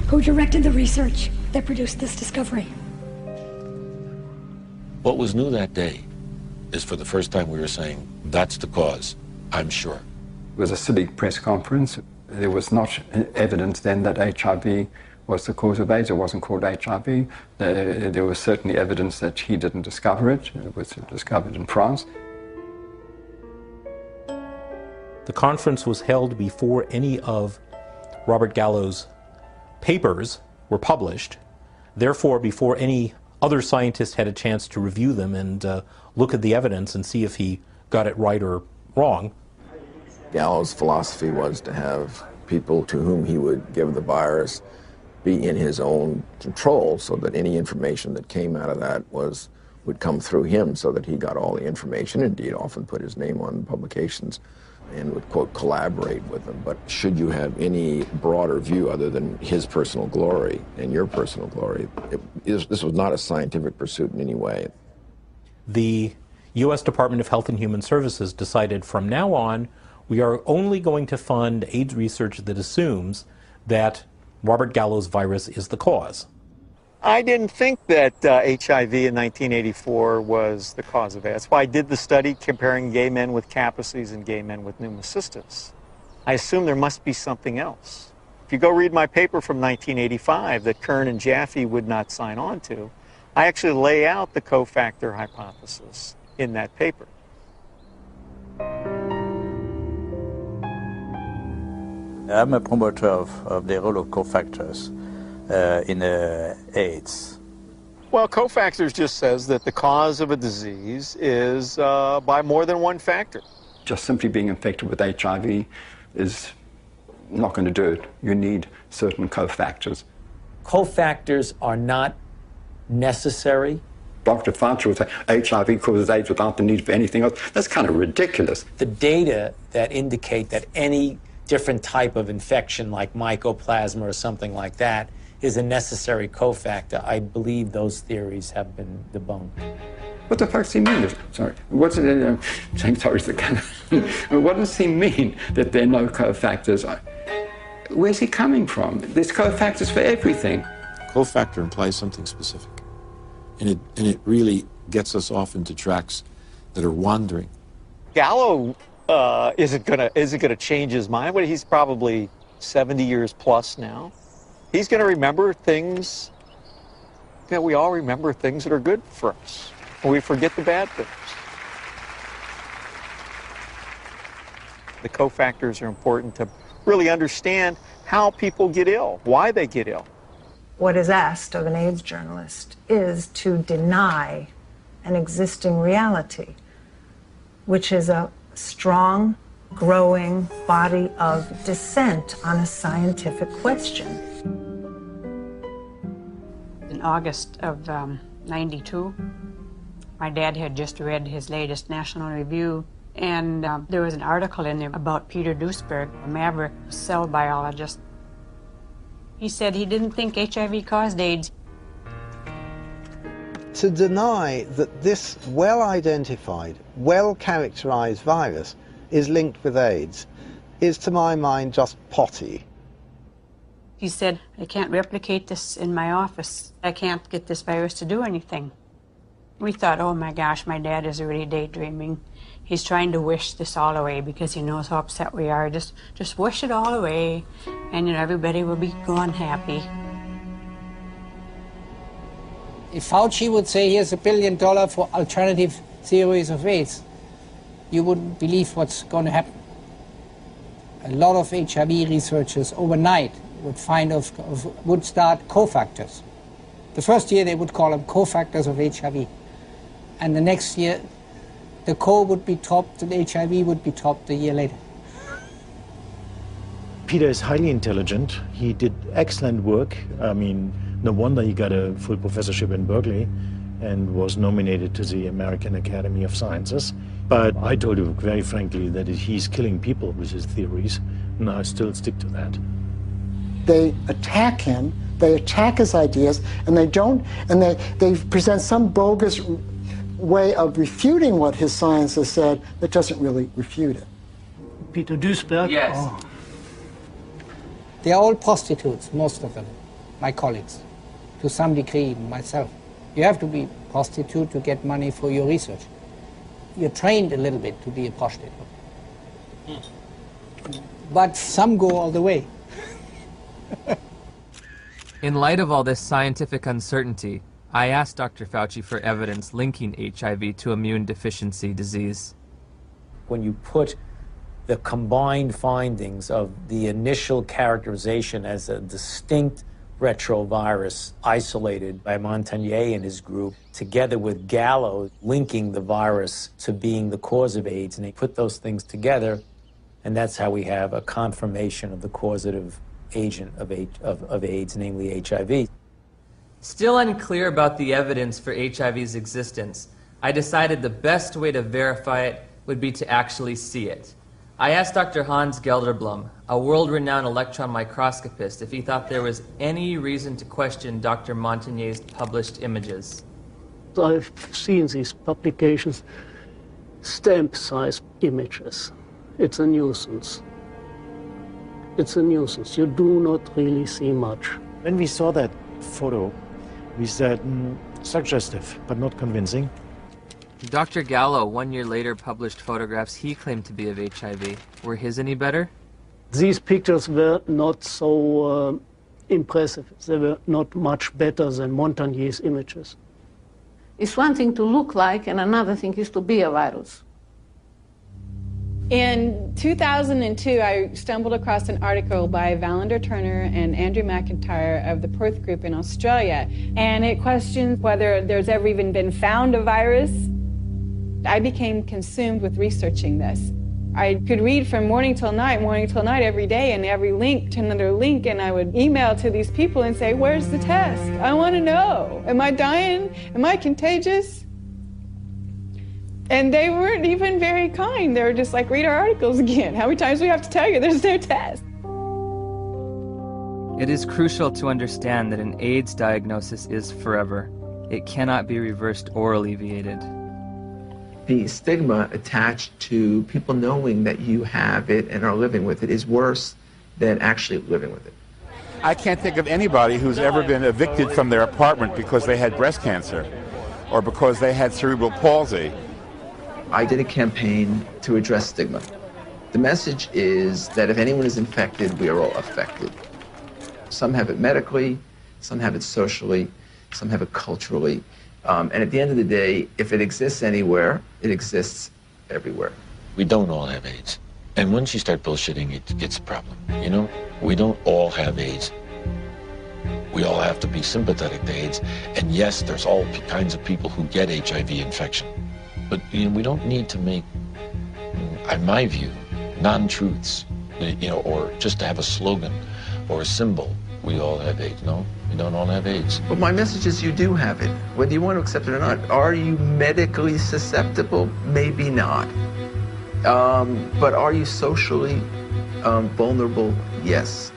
who directed the research that produced this discovery. What was new that day is for the first time we were saying, that's the cause, I'm sure. It was a silly press conference. There was not evidence then that HIV was the cause of AIDS. It wasn't called HIV. There was certainly evidence that he didn't discover it. It was discovered in France. The conference was held before any of Robert Gallo's papers were published. Therefore, before any other scientist had a chance to review them and look at the evidence and see if he got it right or wrong. Gallo's philosophy was to have people to whom he would give the virus be in his own control, so that any information that came out of that would come through him, so that he got all the information. Indeed, often put his name on publications and would, quote, collaborate with them. But should you have any broader view other than his personal glory and your personal glory, this was not a scientific pursuit in any way. The U.S. Department of Health and Human Services decided from now on, we are only going to fund AIDS research that assumes that Robert Gallo's virus is the cause. I didn't think that HIV in 1984 was the cause of AIDS. That's why I did the study comparing gay men with Kaposi's and gay men with pneumocystis. I assumed there must be something else. If you go read my paper from 1985 that Kern and Jaffe would not sign on to, I actually lay out the cofactor hypothesis in that paper. I'm a promoter of the role of cofactors in AIDS. Well, cofactors just says that the cause of a disease is by more than one factor. Just simply being infected with HIV is not going to do it. You need certain cofactors. Cofactors are not necessary. Dr. Fauci would say HIV causes AIDS without the need for anything else. That's kind of ridiculous. The data that indicate that any different type of infection like mycoplasma or something like that is a necessary cofactor, I believe those theories have been debunked. What the fuck does he mean? Sorry. What's it? Sorry. What does he mean that there are no cofactors? Where's he coming from? There's cofactors for everything. Cofactor implies something specific. And it really gets us off into tracks that are wandering. Gallo isn't gonna change his mind, but he's probably 70 years plus now. He's gonna remember things. We all remember things that are good for us, and we forget the bad things. The cofactors are important to really understand how people get ill, why they get ill. What is asked of an AIDS journalist is to deny an existing reality, which is a strong, growing body of dissent on a scientific question. In August of '92, my dad had just read his latest National Review, and there was an article in there about Peter Duesberg, a maverick cell biologist. He said he didn't think HIV caused AIDS. To deny that this well-identified, well-characterized virus is linked with AIDS is, to my mind, just potty. He said, I can't replicate this in my office. I can't get this virus to do anything. We thought, oh my gosh, my dad is really daydreaming. He's trying to wish this all away because he knows how upset we are. Just wish it all away, and everybody will be gone happy. If Fauci would say, here's $1 billion for alternative theories of AIDS, you wouldn't believe what's going to happen. A lot of HIV researchers overnight would start cofactors. The first year they would call them cofactors of HIV. And the next year, the co would be topped and HIV would be topped a year later. Peter is highly intelligent. He did excellent work. I mean, no wonder he got a full professorship in Berkeley and was nominated to the American Academy of Sciences. But I told you very frankly that he's killing people with his theories, and I still stick to that. They attack him, they attack his ideas, and they present some bogus way of refuting what his science has said that doesn't really refute it. Peter Duesberg? Yes. Oh. They're all prostitutes, most of them, my colleagues, to some degree, myself. You have to be a prostitute to get money for your research. You're trained a little bit to be a prostitute. But some go all the way. In light of all this scientific uncertainty, I asked Dr. Fauci for evidence linking HIV to immune deficiency disease. When you put the combined findings of the initial characterization as a distinct retrovirus isolated by Montagnier and his group, together with Gallo linking the virus to being the cause of AIDS, and they put those things together, and that's how we have a confirmation of the causative agent of AIDS, namely HIV. Still unclear about the evidence for HIV's existence, I decided the best way to verify it would be to actually see it. I asked Dr. Hans Gelderblum, a world-renowned electron microscopist, if he thought there was any reason to question Dr. Montagnier's published images. I've seen these publications, stamp-sized images. It's a nuisance. It's a nuisance. You do not really see much. When we saw that photo, we said, suggestive, but not convincing. Dr. Gallo, 1 year later, published photographs he claimed to be of HIV. Were his any better? These pictures were not so impressive. They were not much better than Montagnier's images. It's one thing to look like, and another thing is to be a virus. In 2002, I stumbled across an article by Valander Turner and Andrew McIntyre of the Perth Group in Australia, and it questions whether there's ever even been found a virus. I became consumed with researching this. I could read from morning till night every day, and every link to another link, and I would email to these people and say, where's the test? I want to know. Am I dying? Am I contagious? And they weren't even very kind. They were just like, read our articles again. How many times do we have to tell you there's no test? It is crucial to understand that an AIDS diagnosis is forever. It cannot be reversed or alleviated. The stigma attached to people knowing that you have it and are living with it is worse than actually living with it. I can't think of anybody who's ever been evicted from their apartment because they had breast cancer or because they had cerebral palsy. I did a campaign to address stigma. The message is that if anyone is infected, we are all affected. Some have it medically, some have it socially, some have it culturally. And at the end of the day, if it exists anywhere, it exists everywhere. We don't all have AIDS. And once you start bullshitting, it's a problem. You know, we don't all have AIDS. We all have to be sympathetic to AIDS. And yes, there's all kinds of people who get HIV infection. But you know, we don't need to make, in my view, non-truths, you know, or just to have a slogan or a symbol. We all have AIDS. No, we don't all have AIDS. But my message is you do have it, whether you want to accept it or not. Are you medically susceptible? Maybe not. But are you socially vulnerable? Yes.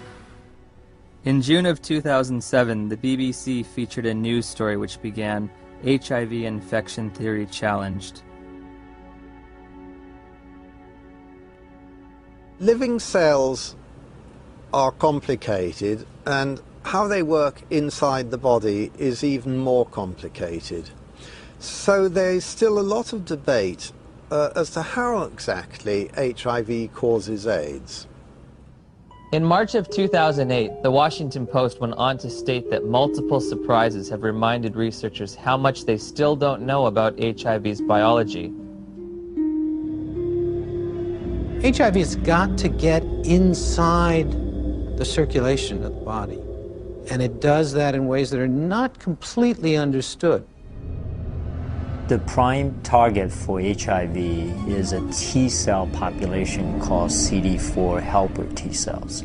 In June of 2007, the BBC featured a news story which began, HIV infection theory challenged. Living cells are complicated, and how they work inside the body is even more complicated. So there's still a lot of debate as to how exactly HIV causes AIDS. In March of 2008, the Washington Post went on to state that multiple surprises have reminded researchers how much they still don't know about HIV's biology. HIV has got to get inside the circulation of the body, and it does that in ways that are not completely understood. The prime target for HIV is a T cell population called CD4 helper T cells.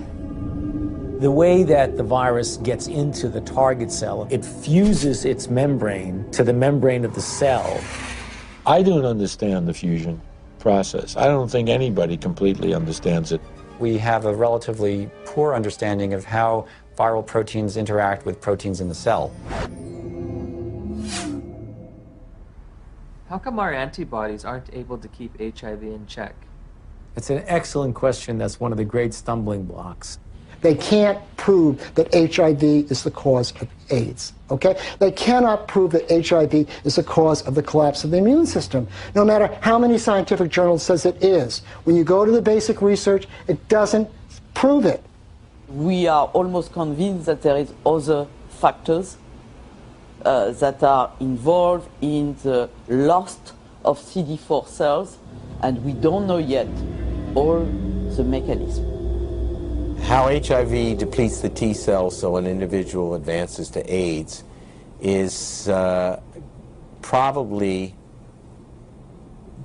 The way that the virus gets into the target cell, it fuses its membrane to the membrane of the cell. I don't understand the fusion process. I don't think anybody completely understands it. We have a relatively poor understanding of how viral proteins interact with proteins in the cell. How come our antibodies aren't able to keep HIV in check? It's an excellent question. That's one of the great stumbling blocks. They can't prove that HIV is the cause of AIDS, okay? They cannot prove that HIV is the cause of the collapse of the immune system, no matter how many scientific journals says it is. When you go to the basic research, it doesn't prove it. We are almost convinced that there is other factors that are involved in the loss of CD4 cells, and we don't know yet all the mechanism. How HIV depletes the T cells so an individual advances to AIDS is probably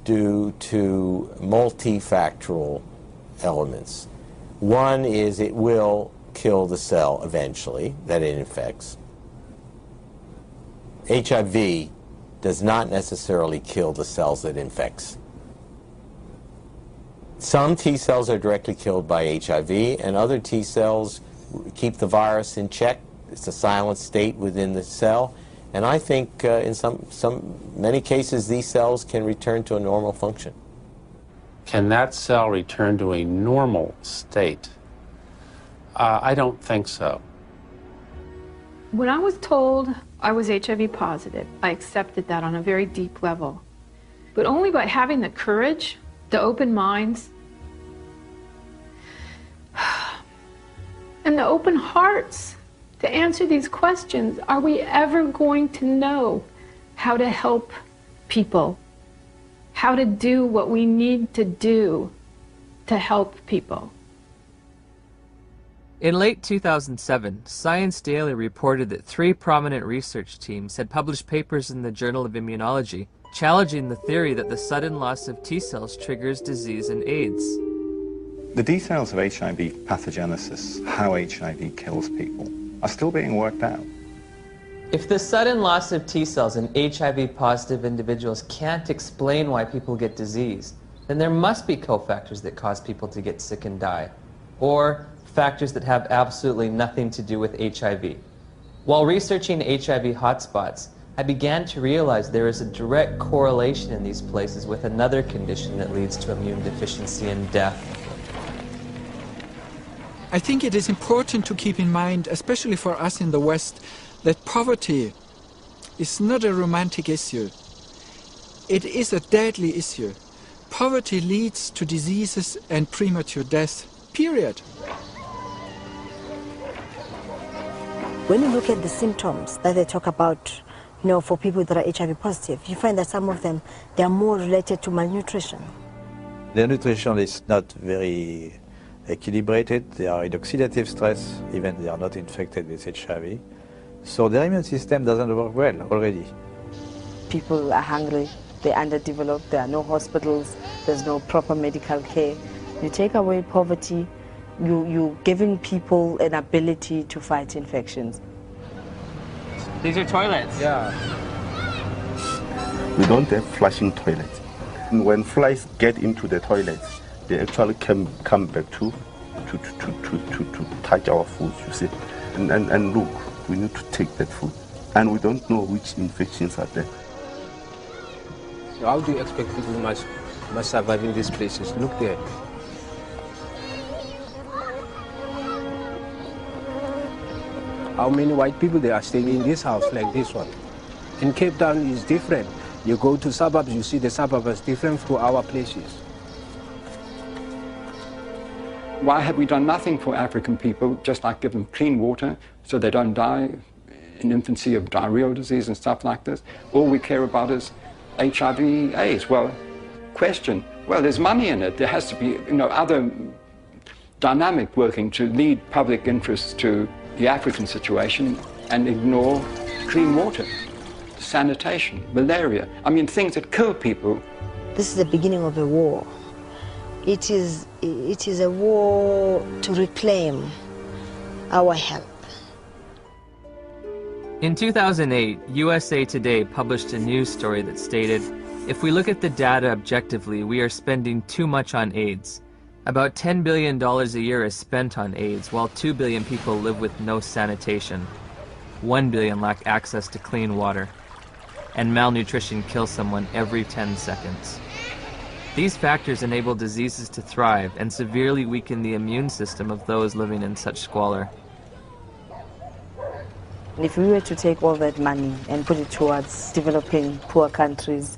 due to multifactorial elements. One is it will kill the cell eventually that it infects. HIV does not necessarily kill the cells that it infects. Some T cells are directly killed by HIV, and other T cells keep the virus in check. It's a silent state within the cell, and I think in many cases these cells can return to a normal function. Can that cell return to a normal state? I don't think so. When I was told I was HIV positive, I accepted that on a very deep level, but only by having the courage, the open minds, and the open hearts to answer these questions. Are we ever going to know how to help people, how to do what we need to do to help people? In late 2007, Science Daily reported that 3 prominent research teams had published papers in the Journal of Immunology challenging the theory that the sudden loss of T cells triggers disease and AIDS. The details of HIV pathogenesis, how HIV kills people, are still being worked out. If the sudden loss of T cells in HIV-positive individuals can't explain why people get disease, then there must be cofactors that cause people to get sick and die, or factors that have absolutely nothing to do with HIV. While researching HIV hotspots, I began to realize there is a direct correlation in these places with another condition that leads to immune deficiency and death. I think it is important to keep in mind, especially for us in the West, that poverty is not a romantic issue. It is a deadly issue. Poverty leads to diseases and premature death, period. When you look at the symptoms that they talk about, for people that are HIV positive, you find that some of them, they are more related to malnutrition. Their nutrition is not very equilibrated. They are in oxidative stress, even they are not infected with HIV. So their immune system doesn't work well already. People are hungry, they're underdeveloped, there are no hospitals, there's no proper medical care. You take away poverty, you're giving people an ability to fight infections. These are toilets. Yeah. We don't have flushing toilets. When flies get into the toilets, they actually come back to touch our food, you see. And look, we need to take that food. And we don't know which infections are there. So how do you expect people must survive in these places? Look there. How many white people they are staying in this house like this one? In Cape Town is different. You go to suburbs, you see the suburbs is different from our places. Why have we done nothing for African people, just like give them clean water so they don't die in infancy of diarrheal disease and stuff like this? All we care about is HIV, AIDS. Well, question, well, there's money in it. There has to be, other dynamic working to lead public interests to the African situation and ignore clean water, sanitation, malaria. I mean, things that kill people. This is the beginning of a war. It is a war to reclaim our health. In 2008, USA Today published a news story that stated, if we look at the data objectively, we are spending too much on AIDS. About $10 billion a year is spent on AIDS, while 2 billion people live with no sanitation. 1 billion lack access to clean water. And malnutrition kills someone every 10 seconds. These factors enable diseases to thrive and severely weaken the immune system of those living in such squalor. If we were to take all that money and put it towards developing poor countries,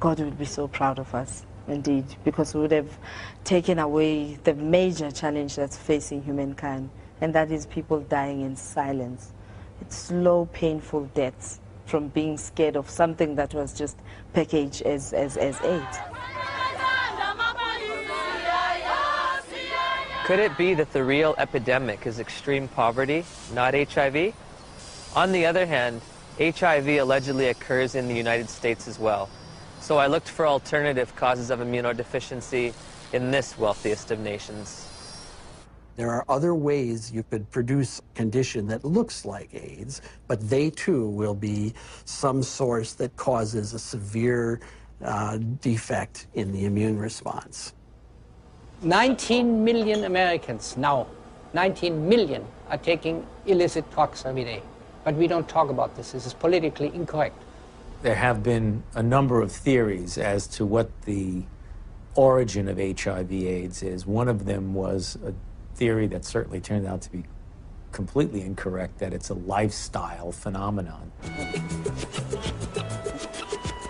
God would be so proud of us, indeed, because we would have taken away the major challenge that's facing humankind, and that is people dying in silence. It's slow, painful deaths from being scared of something that was just packaged as AIDS. Could it be that the real epidemic is extreme poverty, not HIV? On the other hand, HIV allegedly occurs in the United States as well. So I looked for alternative causes of immunodeficiency in this wealthiest of nations. There are other ways you could produce a condition that looks like AIDS, but they too will be some source that causes a severe defect in the immune response. 19 million Americans now, 19 million are taking illicit drugs every day. But we don't talk about this. This is politically incorrect. There have been a number of theories as to what the origin of HIV/AIDS is. One of them was a theory that certainly turned out to be completely incorrect, that it's a lifestyle phenomenon.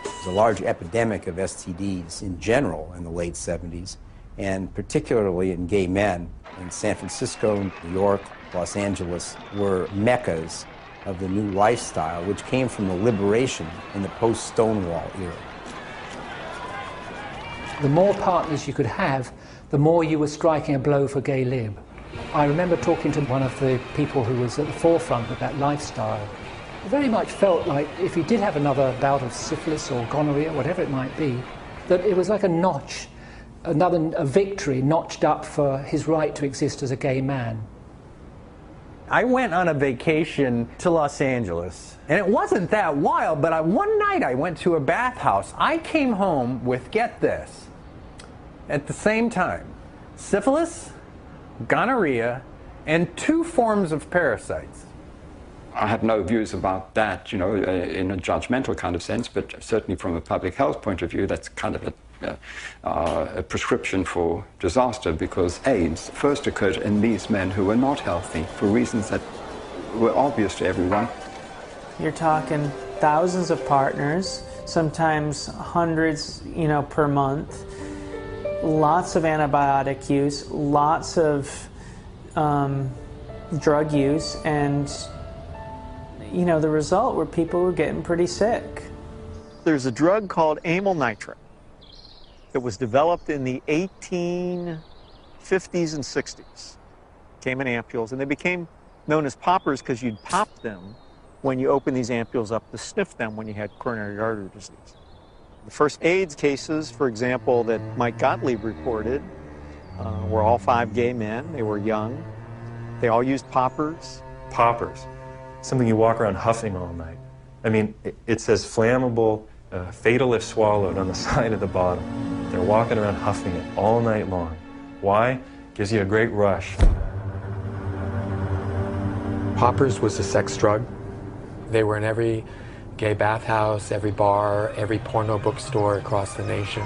There's a large epidemic of STDs in general in the late 70s, and particularly in gay men. In San Francisco, New York, Los Angeles were meccas of the new lifestyle, which came from the liberation in the post-Stonewall era. The more partners you could have, the more you were striking a blow for gay lib. I remember talking to one of the people who was at the forefront of that lifestyle. It very much felt like if he did have another bout of syphilis or gonorrhea, whatever it might be, that it was like a notch, a victory notched up for his right to exist as a gay man. I went on a vacation to Los Angeles, and it wasn't that wild, but one night I went to a bathhouse. I came home with, get this, at the same time, syphilis, gonorrhea, and 2 forms of parasites. I have no views about that, in a judgmental kind of sense, but certainly from a public health point of view, that's kind of a prescription for disaster, because AIDS first occurred in these men who were not healthy for reasons that were obvious to everyone. You're talking thousands of partners, sometimes hundreds, per month, lots of antibiotic use, lots of drug use, and the result were people were getting pretty sick. There's a drug called amyl nitrate that was developed in the 1850s and 60s. Came in ampules, and they became known as poppers because you'd pop them when you open these ampules up to sniff them when you had coronary artery disease. The first AIDS cases, for example, that Mike Gottlieb reported were all 5 gay men. They were young. They all used poppers. Poppers, something you walk around huffing all night. I mean, it says flammable, fatal if swallowed on the side of the bottle. They're walking around huffing it all night long. Why? Gives you a great rush. Poppers was a sex drug. They were in every gay bathhouse, every bar, every porno bookstore across the nation.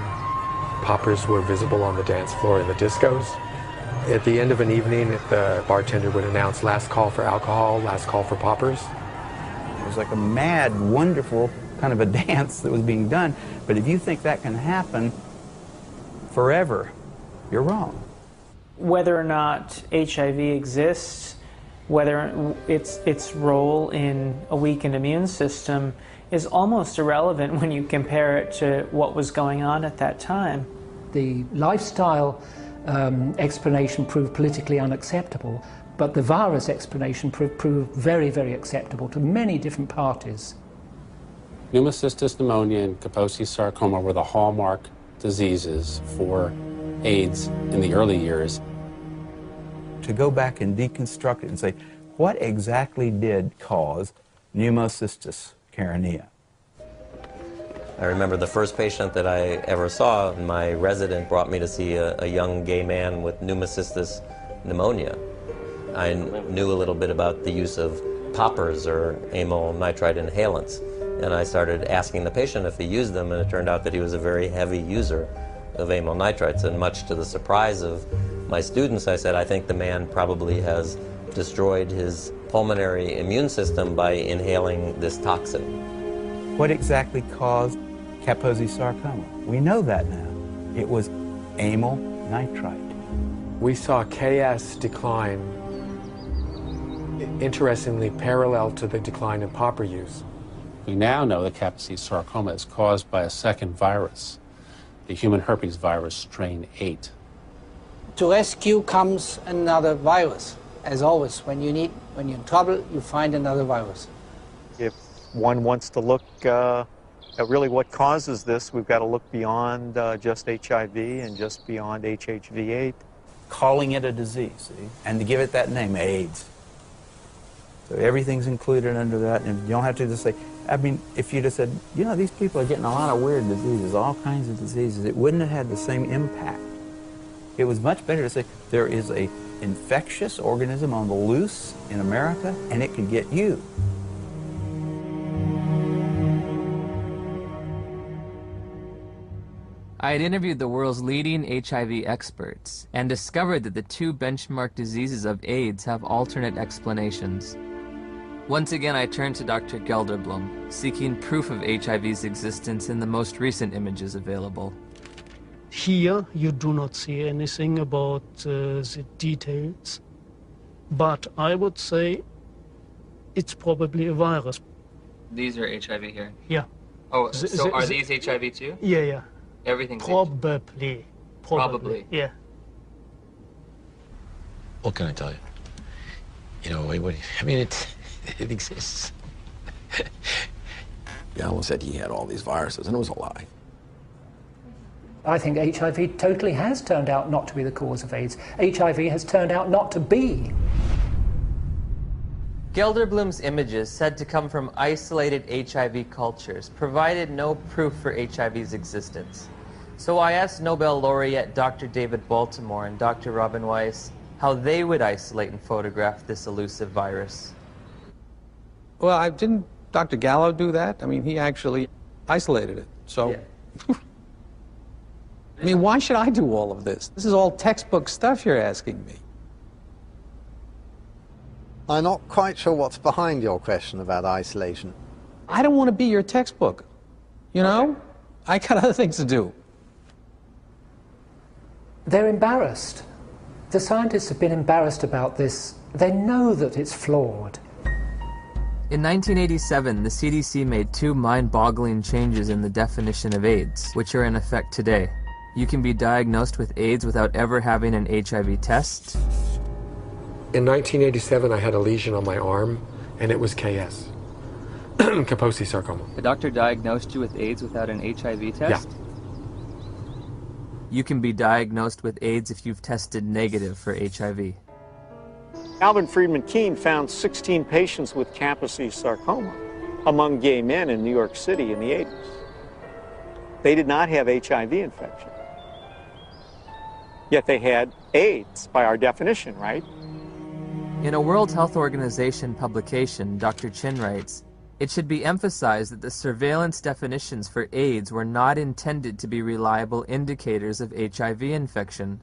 Poppers were visible on the dance floor in the discos. At the end of an evening, the bartender would announce last call for alcohol, last call for poppers. It was like a mad, wonderful kind of a dance that was being done. But if you think that can happen forever, you're wrong. Whether or not HIV exists, whether its role in a weakened immune system is almost irrelevant when you compare it to what was going on at that time. The lifestyle explanation proved politically unacceptable, but the virus explanation proved very, very acceptable to many different parties. Pneumocystis pneumonia and Kaposi's sarcoma were the hallmark diseases for AIDS in the early years. To go back and deconstruct it and say, what exactly did cause pneumocystis carinea? I remember the first patient that I ever saw, my resident brought me to see a young gay man with pneumocystis pneumonia. I knew a little bit about the use of poppers or amyl nitrite inhalants, and I started asking the patient if he used them, and it turned out that he was a very heavy user. of amyl nitrites, and much to the surprise of my students, I said, I think the man probably has destroyed his pulmonary immune system by inhaling this toxin. What exactly caused Kaposi sarcoma? We know that now. It was amyl nitrite. We saw KS decline, interestingly parallel to the decline in popper use. We now know that Kaposi sarcoma is caused by a second virus, the human herpes virus strain 8. To rescue comes another virus. As always, when you're in trouble, you find another virus. If one wants to look at really what causes this, we've got to look beyond just HIV and just beyond HHV8. Calling it a disease, see? And to give it that name, AIDS. So everything's included under that, and you don't have to just say, I mean, if you just said, you know, these people are getting a lot of weird diseases, all kinds of diseases, it wouldn't have had the same impact. It was much better to say, there is a infectious organism on the loose in America, and it could get you. I had interviewed the world's leading HIV experts and discovered that the two benchmark diseases of AIDS have alternate explanations. Once again, I turned to Dr. Gelderblom, seeking proof of HIV's existence in the most recent images available. Here, you do not see anything about the details, but I would say it's probably a virus. These are HIV here? Yeah. Oh, so are these HIV too? Yeah, yeah. Everything's Probably. Probably. Yeah. What can I tell you? You know, I mean, it exists. Gallo said he had all these viruses, and it was a lie. I think HIV totally has turned out not to be the cause of AIDS. HIV has turned out not to be. Gelderblum's images, said to come from isolated HIV cultures, provided no proof for HIV's existence. So I asked Nobel laureate Dr. David Baltimore and Dr. Robin Weiss how they would isolate and photograph this elusive virus. Well, didn't Dr. Gallo do that? I mean, he actually isolated it, so... Yeah. I mean, why should I do all of this? This is all textbook stuff you're asking me. I'm not quite sure what's behind your question about isolation. I don't want to be your textbook, you know? Okay. I got other things to do. They're embarrassed. The scientists have been embarrassed about this. They know that it's flawed. In 1987, the CDC made two mind-boggling changes in the definition of AIDS, which are in effect today. You can be diagnosed with AIDS without ever having an HIV test. In 1987, I had a lesion on my arm, and it was KS. Kaposi sarcoma. The doctor diagnosed you with AIDS without an HIV test? Yeah. You can be diagnosed with AIDS if you've tested negative for HIV. Alvin Friedman Keene found 16 patients with Kaposi sarcoma among gay men in New York City in the 80s. They did not have HIV infection. Yet they had AIDS by our definition, right? In a World Health Organization publication, Dr. Chin writes, "It should be emphasized that the surveillance definitions for AIDS were not intended to be reliable indicators of HIV infection."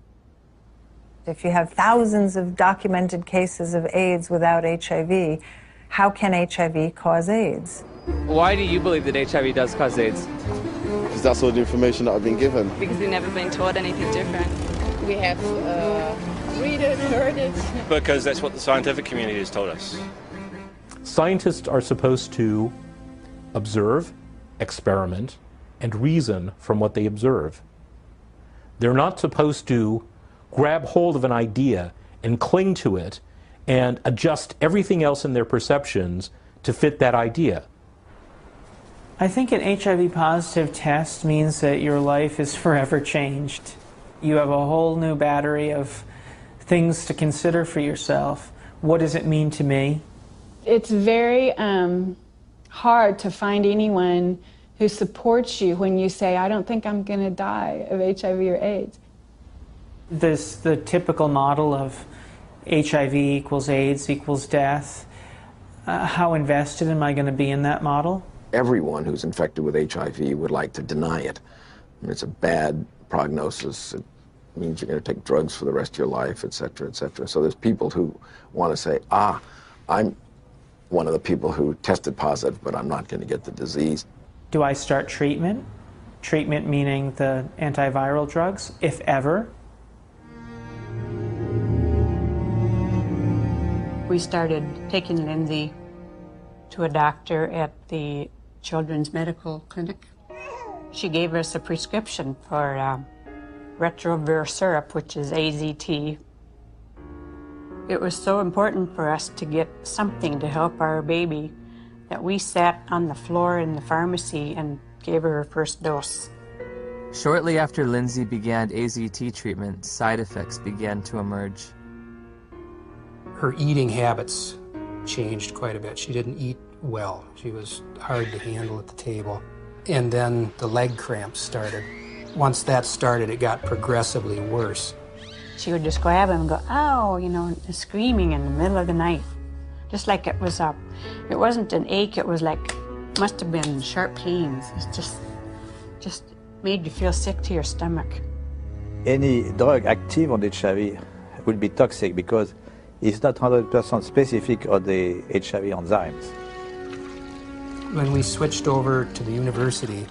If you have thousands of documented cases of AIDS without HIV, how can HIV cause AIDS? Why do you believe that HIV does cause AIDS? Because that's all the information that I've been given. Because we've never been taught anything different. We have read it, heard it. Because that's what the scientific community has told us. Scientists are supposed to observe, experiment, and reason from what they observe. They're not supposed to grab hold of an idea and cling to it and adjust everything else in their perceptions to fit that idea. I think an HIV positive test means that your life is forever changed. You have a whole new battery of things to consider for yourself. What does it mean to me? It's very hard to find anyone who supports you when you say, I don't think I'm going to die of HIV or AIDS. The typical model of HIV equals AIDS equals death. How invested am I going to be in that model? Everyone who's infected with HIV would like to deny it. I mean, it's a bad prognosis. It means you're going to take drugs for the rest of your life, et cetera, et cetera. So there's people who want to say, I'm one of the people who tested positive, but I'm not going to get the disease. Do I start treatment? Treatment meaning the antiviral drugs, if ever. We started taking Lindsay to a doctor at the Children's Medical Clinic. She gave us a prescription for retrovir syrup, which is AZT. It was so important for us to get something to help our baby that we sat on the floor in the pharmacy and gave her first dose. Shortly after Lindsay began AZT treatment, side effects began to emerge. Her eating habits changed quite a bit. She didn't eat well. She was hard to handle at the table. And then the leg cramps started. Once that started, it got progressively worse. She would just grab him and go, ow, you know, screaming in the middle of the night. Just like it was it wasn't an ache, it was like, must have been sharp pains. It's just made you feel sick to your stomach. Any drug active on HIV would be toxic because it's not 100% specific on the HIV enzymes. When we switched over to the university,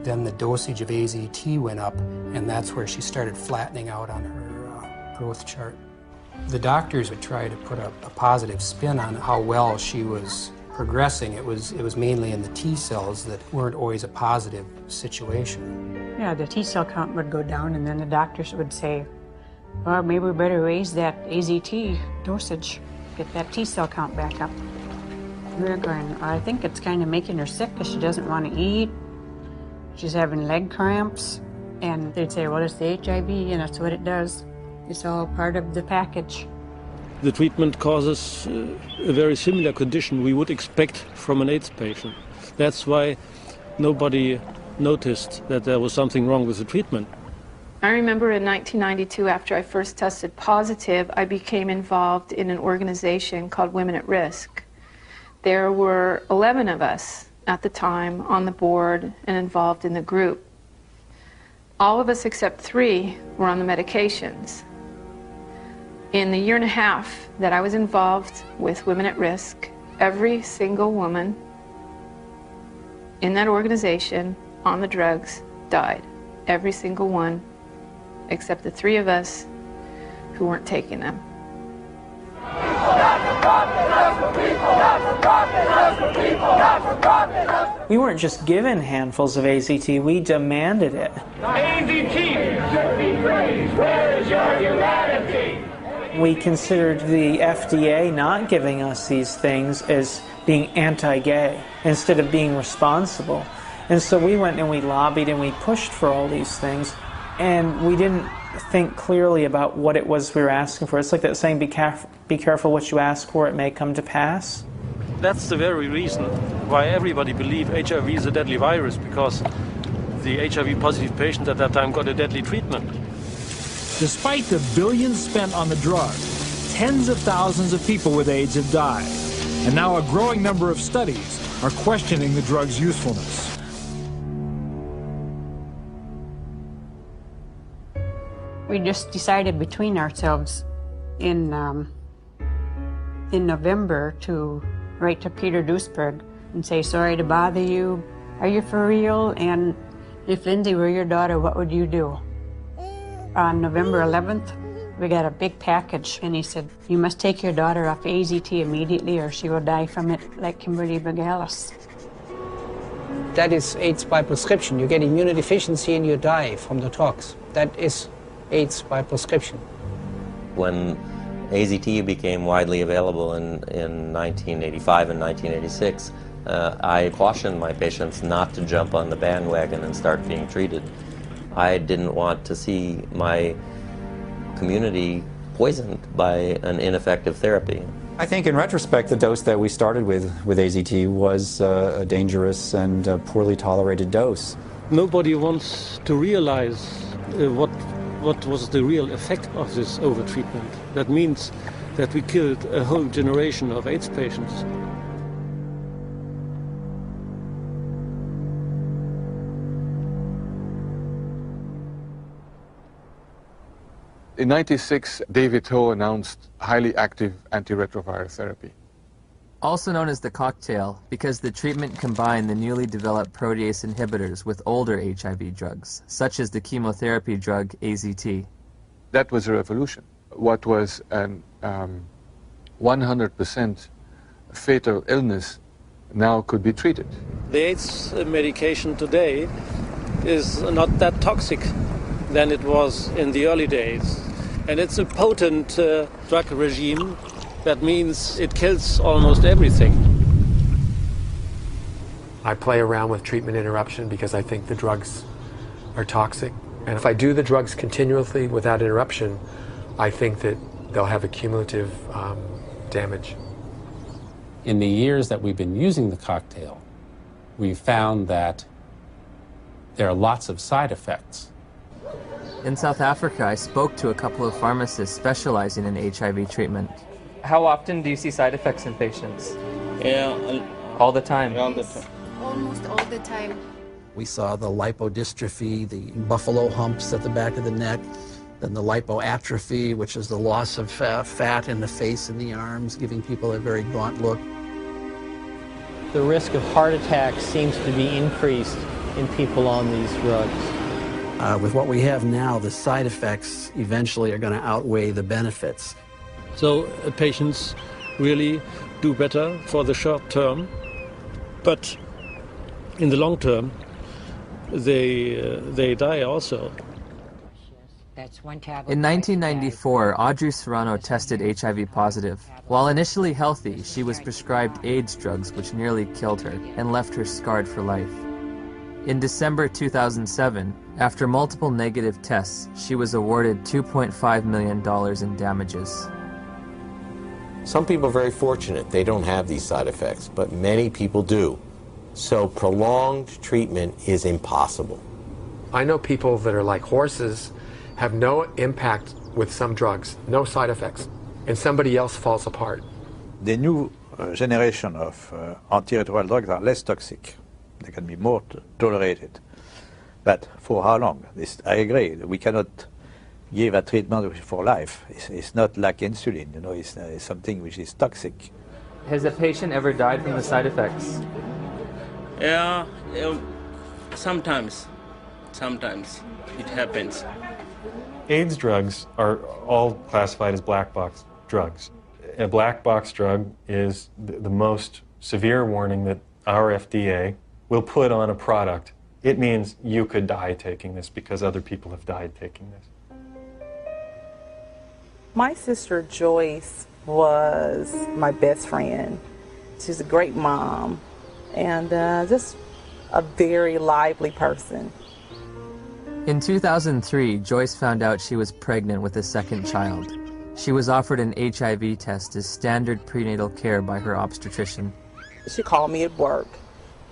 then the dosage of AZT went up, and that's where she started flattening out on her growth chart. The doctors would try to put a positive spin on how well she was progressing. It was mainly in the T cells that weren't always a positive situation. Yeah, the T cell count would go down, and then the doctors would say, well, maybe we better raise that AZT dosage, get that T cell count back up. We were going, I think it's kind of making her sick because she doesn't want to eat. She's having leg cramps. And they'd say, well, it's the HIV, and that's what it does. It's all part of the package. The treatment causes a very similar condition we would expect from an AIDS patient. That's why nobody noticed that there was something wrong with the treatment. I remember in 1992, after I first tested positive, I became involved in an organization called Women at Risk. There were 11 of us at the time on the board and involved in the group. All of us except 3 were on the medications. In the year and a half that I was involved with Women at Risk, every single woman in that organization on the drugs died. Every single one, except the 3 of us who weren't taking them. We weren't just given handfuls of AZT, we demanded it. AZT should be praised. Where is your humanity? We considered the FDA not giving us these things as being anti-gay instead of being responsible. And so we went and we lobbied and we pushed for all these things, and we didn't think clearly about what it was we were asking for. It's like that saying, be careful what you ask for, it may come to pass. That's the very reason why everybody believed HIV is a deadly virus, because the HIV positive patients at that time got a deadly treatment. Despite the billions spent on the drug, tens of thousands of people with AIDS have died. And now a growing number of studies are questioning the drug's usefulness. We just decided between ourselves in November to write to Peter Duisberg and say, sorry to bother you. Are you for real? And if Lindsay were your daughter, what would you do? On November 11th, we got a big package, and he said, you must take your daughter off AZT immediately or she will die from it like Kimberly Begalis. That is AIDS by prescription. You get immunodeficiency and you die from the tox. That is AIDS by prescription. When AZT became widely available in 1985 and 1986, I cautioned my patients not to jump on the bandwagon and start being treated. I didn't want to see my community poisoned by an ineffective therapy. I think in retrospect, the dose that we started with AZT was a dangerous and poorly tolerated dose. Nobody wants to realize what was the real effect of this overtreatment. That means that we killed a whole generation of AIDS patients. In '96, David Ho announced highly active antiretroviral therapy. Also known as the cocktail, because the treatment combined the newly developed protease inhibitors with older HIV drugs, such as the chemotherapy drug AZT. That was a revolution. What was an 100% fatal illness now could be treated. The AIDS medication today is not that toxic than it was in the early days. And it's a potent drug regime. That means it kills almost everything. I play around with treatment interruption because I think the drugs are toxic. And if I do the drugs continuously without interruption, I think that they'll have a cumulative damage. In the years that we've been using the cocktail, we've found that there are lots of side effects. In South Africa, I spoke to a couple of pharmacists specializing in HIV treatment. How often do you see side effects in patients? Yeah, all the time. All the time. Almost all the time. We saw the lipodystrophy, the buffalo humps at the back of the neck, then the lipoatrophy, which is the loss of fat in the face and the arms, giving people a very gaunt look. The risk of heart attack seems to be increased in people on these drugs. With what we have now, the side effects eventually are going to outweigh the benefits. So patients really do better for the short term, but in the long term, they die also. In 1994, Audrey Serrano tested HIV positive. While initially healthy, she was prescribed AIDS drugs which nearly killed her and left her scarred for life. In December 2007, after multiple negative tests, she was awarded $2.5 million in damages. Some people are very fortunate. They don't have these side effects, but many people do. So prolonged treatment is impossible. I know people that are like horses, have no impact with some drugs, no side effects, and somebody else falls apart. The new generation of antiretroviral drugs are less toxic. They can be more tolerated. But for how long? I agree. We cannot give a treatment for life. It's not like insulin, you know, it's something which is toxic. Has a patient ever died from the side effects? Yeah, sometimes it happens. AIDS drugs are all classified as black box drugs. A black box drug is the most severe warning that our FDA will put on a product. It means you could die taking this because other people have died taking this. My sister Joyce was my best friend. She's a great mom and just a very lively person. In 2003, Joyce found out she was pregnant with a second child. She was offered an HIV test as standard prenatal care by her obstetrician. She called me at work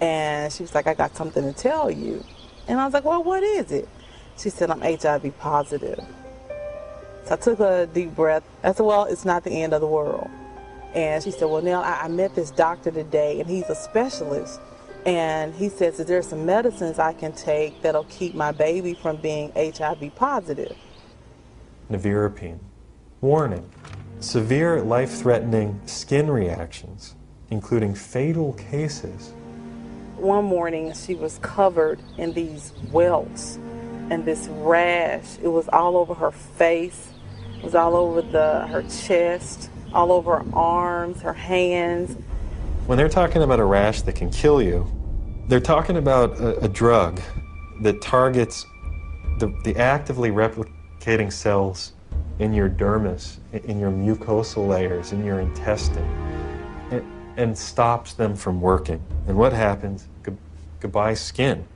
and she was like, I got something to tell you. And I was like, well, what is it? She said, I'm HIV positive. So I took a deep breath. I said, well, it's not the end of the world. And she said, well, Nell, I met this doctor today and he's a specialist. And he says that there's some medicines I can take that'll keep my baby from being HIV positive. Nevirapine. Warning. Severe life-threatening skin reactions, including fatal cases. One morning she was covered in these welts and this rash. It was all over her face. It was all over her chest, all over her arms, her hands. When they're talking about a rash that can kill you, they're talking about a drug that targets the actively replicating cells in your dermis, in your mucosal layers, in your intestine, and stops them from working. And what happens? Goodbye skin.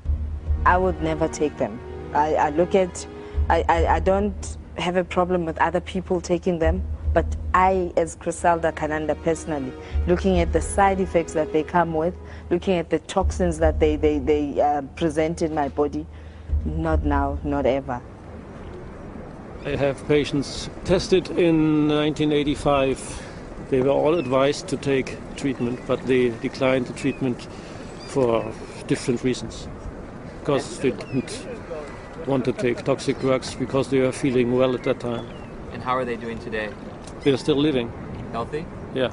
I would never take them. I don't have a problem with other people taking them, but I, as Griselda Kananda personally, looking at the side effects that they come with, looking at the toxins that they present in my body, not now, not ever. I have patients tested in 1985. They were all advised to take treatment, but they declined the treatment for different reasons. Because they didn't want to take toxic drugs because they are feeling well at that time. And how are they doing today? They're still living. Healthy? Yeah.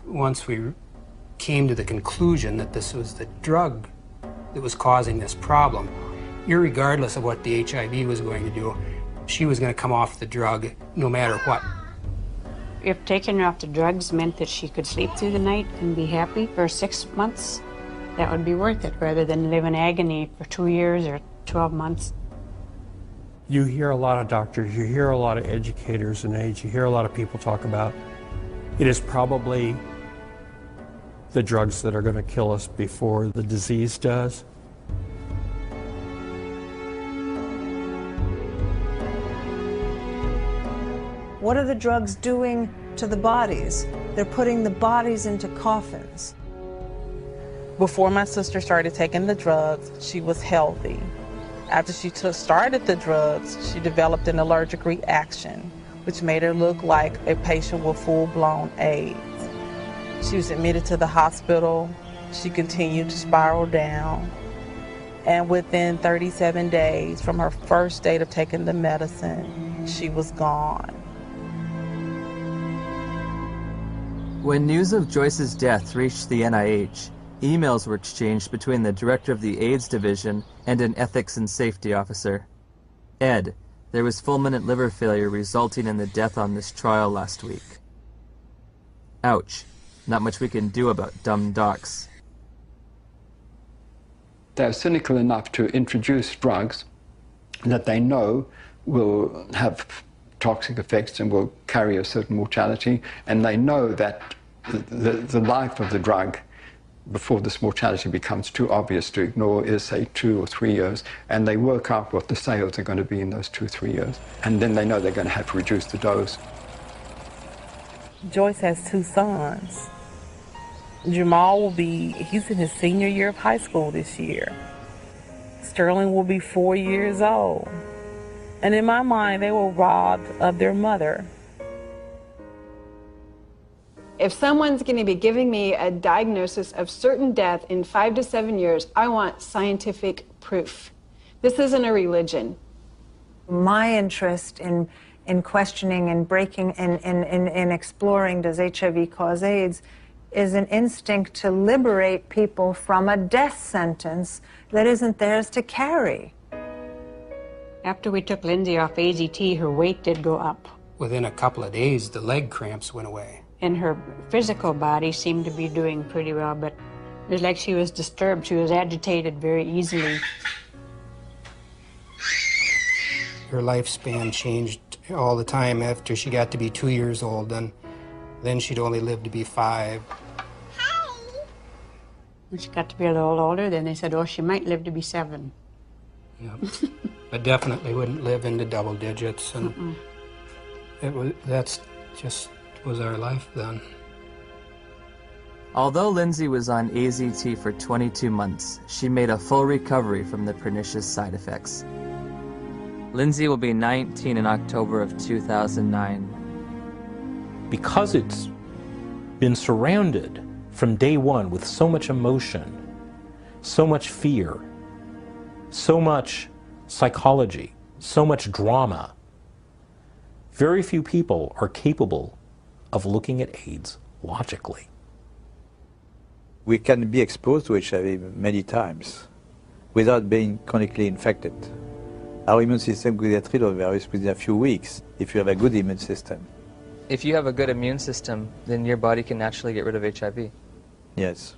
Once we came to the conclusion that this was the drug that was causing this problem, irregardless of what the HIV was going to do, she was going to come off the drug no matter what. If taking her off the drugs meant that she could sleep through the night and be happy for 6 months, that would be worth it, rather than live in agony for 2 years or 12 months. You hear a lot of doctors, you hear a lot of educators in AIDS, you hear a lot of people talk about it is probably the drugs that are going to kill us before the disease does. What are the drugs doing to the bodies? They're putting the bodies into coffins. Before my sister started taking the drugs, she was healthy. After she started the drugs, she developed an allergic reaction, which made her look like a patient with full-blown AIDS. She was admitted to the hospital. She continued to spiral down. And within 37 days from her first date of taking the medicine, she was gone. When news of Joyce's death reached the NIH, emails were exchanged between the director of the AIDS division and an ethics and safety officer. Ed, there was fulminant liver failure resulting in the death on this trial last week. Ouch. Not much we can do about dumb docs. They're cynical enough to introduce drugs that they know will have toxic effects and will carry a certain mortality, and they know that the life of the drug before this mortality becomes too obvious to ignore is, say, 2 or 3 years, and they work out what the sales are going to be in those 2 or 3 years, and then they know they're going to have to reduce the dose. Joyce has 2 sons. Jamal he's in his senior year of high school this year. Sterling will be 4 years old. And in my mind, they were robbed of their mother. If someone's going to be giving me a diagnosis of certain death in 5 to 7 years, I want scientific proof. This isn't a religion. My interest in questioning and breaking and exploring does HIV cause AIDS is an instinct to liberate people from a death sentence that isn't theirs to carry. After we took Lindsay off AZT, her weight did go up. Within a couple of days, the leg cramps went away. And her physical body seemed to be doing pretty well, but it was like she was disturbed. She was agitated very easily. Her lifespan changed all the time after she got to be 2 years old, and then she'd only live to be 5. When she got to be a little older, then they said, oh, she might live to be 7. Yep. But definitely wouldn't live into double digits, and that's just was our life then. Although Lindsay was on AZT for 22 months, she made a full recovery from the pernicious side effects. Lindsay will be 19 in October of 2009. Because it's been surrounded from day one with so much emotion, so much fear, so much psychology, so much drama, very few people are capable of looking at AIDS logically. We can be exposed to HIV many times without being chronically infected. Our immune system could get rid of the virus within a few weeks if you have a good immune system. If you have a good immune system, then your body can naturally get rid of HIV. Yes.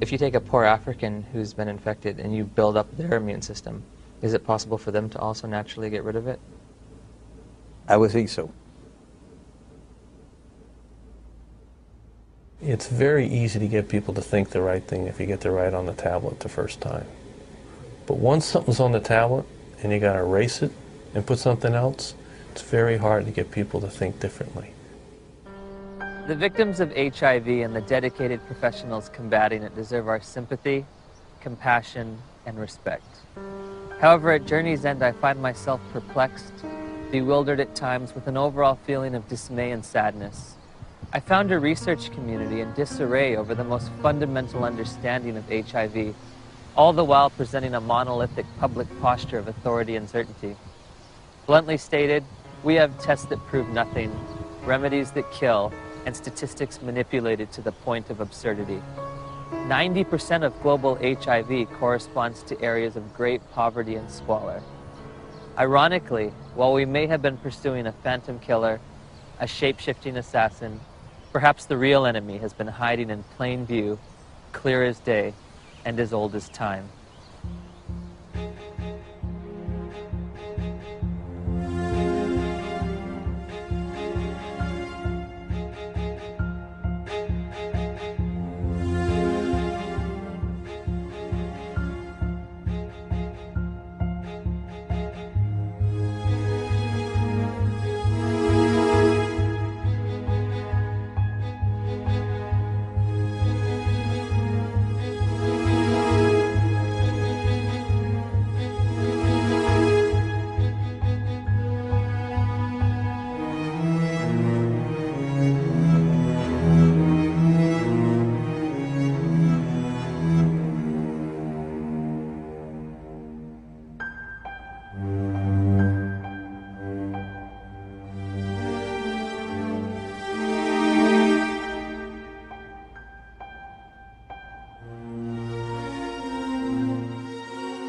If you take a poor African who's been infected and you build up their immune system, is it possible for them to also naturally get rid of it? I would think so. It's very easy to get people to think the right thing if you get it right on the tablet the first time. But once something's on the tablet and you got to erase it and put something else, it's very hard to get people to think differently. The victims of HIV and the dedicated professionals combating it deserve our sympathy, compassion, and respect. However, at journey's end, I find myself perplexed, bewildered at times with an overall feeling of dismay and sadness. I found a research community in disarray over the most fundamental understanding of HIV, all the while presenting a monolithic public posture of authority and certainty. Bluntly stated, we have tests that prove nothing, remedies that kill, and statistics manipulated to the point of absurdity. 90% of global HIV corresponds to areas of great poverty and squalor. Ironically, while we may have been pursuing a phantom killer, a shape-shifting assassin, perhaps the real enemy has been hiding in plain view, clear as day, and as old as time.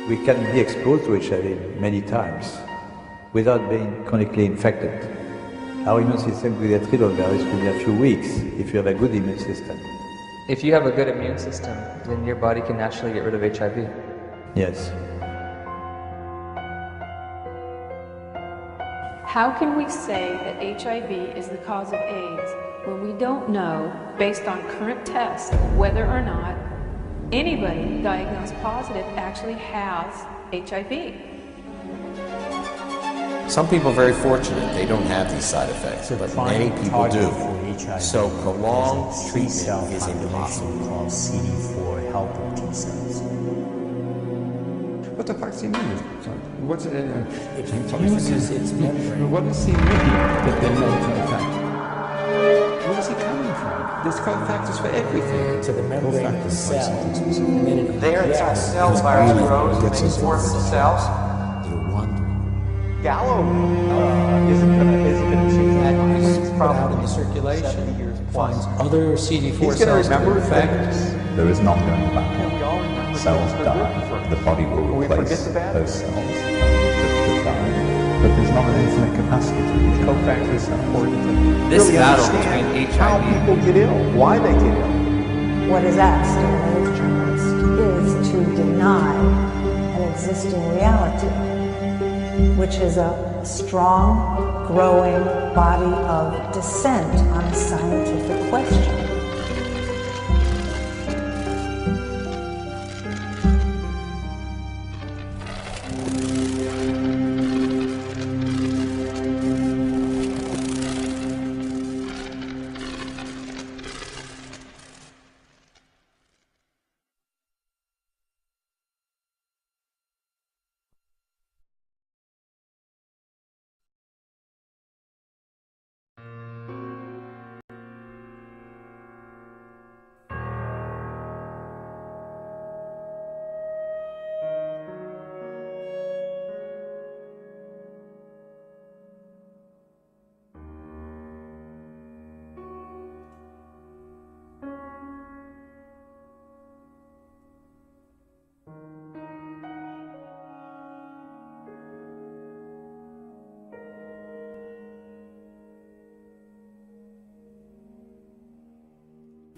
We can be exposed to HIV many times without being chronically infected. Our immune system will get rid of virus within a few weeks if you have a good immune system. If you have a good immune system, then your body can naturally get rid of HIV. Yes. How can we say that HIV is the cause of AIDS when we don't know, based on current tests, whether or not anybody diagnosed positive actually has HIV? Some people are very fortunate, they don't have these side effects, but many people do. So prolonged treatment is impossible. Called CD4 helper T cells. What the fuck's he mean? What's it? It's membrane. What does he mean that they're not cofactors? Where is he coming from? There's cofactors for everything. To the membrane of the cell. There, it's how cell virus grows and makes more of its cells. You're wondering. Gallo isn't going to change that. It's put out in the circulation. Finds other CD4 cells to infect. There is an ongoing battle. Cells die, the body will replace those cells that die, but there's not an infinite capacity to use cofactors are important. This battle between HIV, how people get ill, why they get ill. What is asked of an AIDS journalist is to deny an existing reality, which is a strong, growing body of dissent on a scientific question.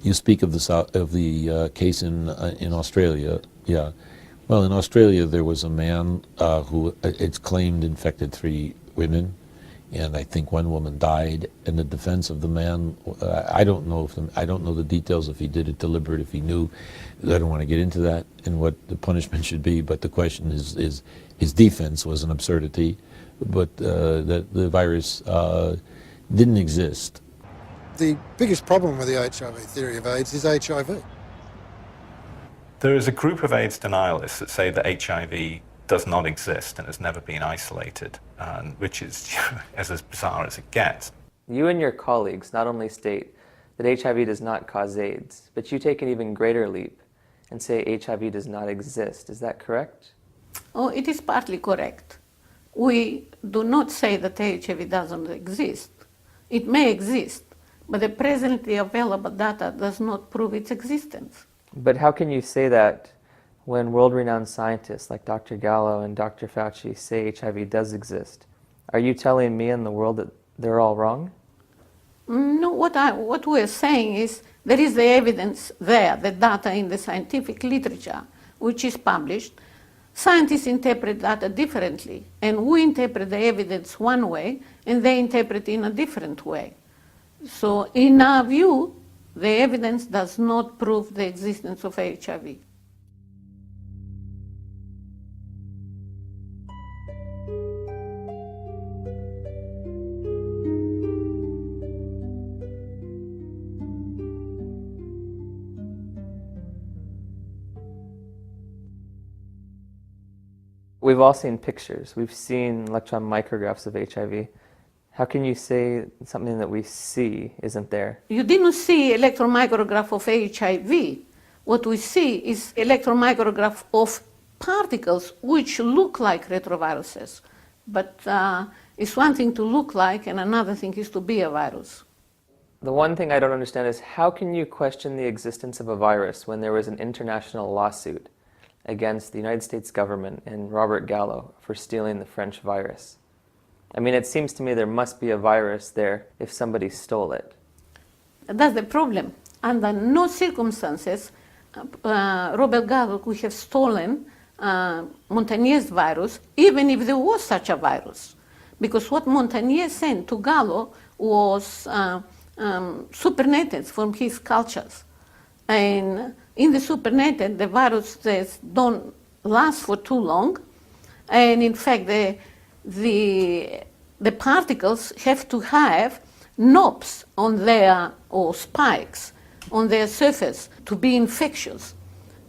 You speak of the case in Australia. Yeah, well, in Australia there was a man who it's claimed infected 3 women, and I think 1 woman died. And the defense of the man, I don't know the details, if he did it deliberate, if he knew. I don't want to get into that and what the punishment should be. But the question is his defense was an absurdity, but that the virus didn't exist. The biggest problem with the HIV theory of AIDS is HIV. There is a group of AIDS denialists that say that HIV does not exist and has never been isolated, which is as bizarre as it gets. You and your colleagues not only state that HIV does not cause AIDS, but you take an even greater leap and say HIV does not exist. Is that correct? Oh, it is partly correct. We do not say that HIV doesn't exist. It may exist, but the presently available data does not prove its existence. But how can you say that when world-renowned scientists like Dr. Gallo and Dr. Fauci say HIV does exist? Are you telling me and the world that they're all wrong? No, what we're saying is there is the evidence there, the data in the scientific literature, which is published. Scientists interpret data differently, and we interpret the evidence one way, and they interpret it in a different way. So in our view, the evidence does not prove the existence of HIV. We've all seen pictures. We've seen electron micrographs of HIV. How can you say something that we see isn't there? You didn't see electron micrograph of HIV. What we see is electron micrograph of particles which look like retroviruses. But it's one thing to look like and another thing is to be a virus. The one thing I don't understand is how can you question the existence of a virus when there was an international lawsuit against the United States government and Robert Gallo for stealing the French virus? I mean, it seems to me there must be a virus there if somebody stole it. That's the problem. Under no circumstances Robert Gallo could have stolen Montanier's virus, even if there was such a virus. Because what Montagnier sent to Gallo was supernatants from his cultures. And in the supernatant, the viruses don't last for too long. And in fact, the particles have to have knobs on their, or spikes on their surface to be infectious.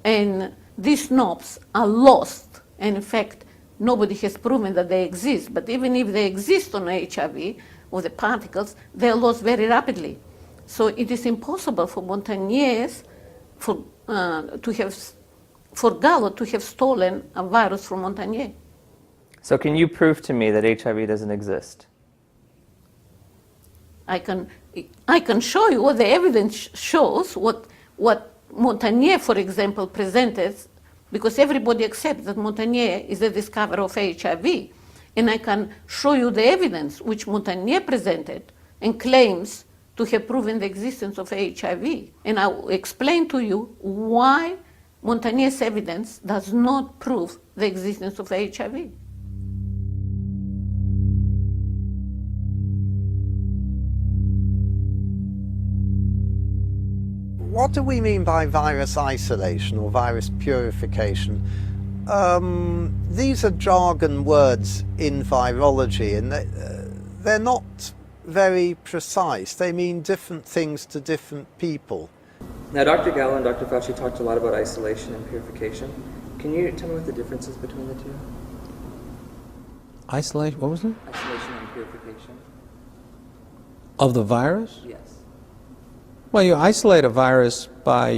And these knobs are lost. And in fact, nobody has proven that they exist. But even if they exist on HIV, or the particles, they're lost very rapidly. So it is impossible for Montagnier's for Gallo to have stolen a virus from Montagnier. So can you prove to me that HIV doesn't exist? I can show you what the evidence shows, what Montagnier, for example, presented, because everybody accepts that Montagnier is the discoverer of HIV. And I can show you the evidence which Montagnier presented and claims to have proven the existence of HIV. And I will explain to you why Montagnier's evidence does not prove the existence of HIV. What do we mean by virus isolation or virus purification? These are jargon words in virology, and they're not very precise. They mean different things to different people. Now, Dr. Gallo and Dr. Fauci talked a lot about isolation and purification. Can you tell me what the difference is between the two? Isolation, what was it? Isolation and purification. Of the virus? Yes. Well, you isolate a virus by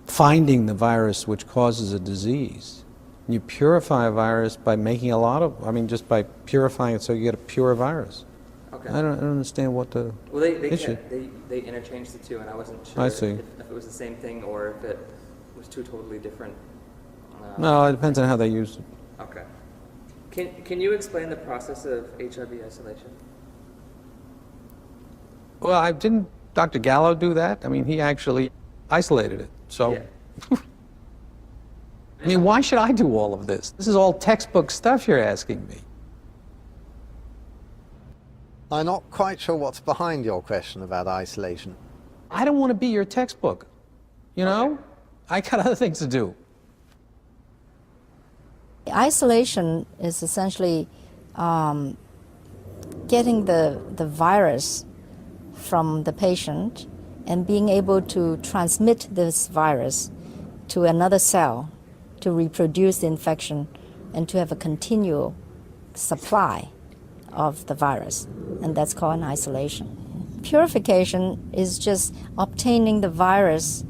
finding the virus which causes a disease. You purify a virus by making a lot of, just by purifying it so you get a pure virus. Okay. I don't understand what the issue. They interchange the two, and I wasn't sure I see. If it was the same thing or if it was two totally different. No, it depends on how they use it. Okay. Can you explain the process of HIV isolation? Well, didn't Dr. Gallo do that? He actually isolated it. So, yeah. Why should I do all of this? This is all textbook stuff you're asking me. I'm not quite sure what's behind your question about isolation. I don't want to be your textbook. I got other things to do. Isolation is essentially getting the virus from the patient and being able to transmit this virus to another cell to reproduce the infection and to have a continual supply of the virus. And that's called an isolation. Purification is just obtaining the virus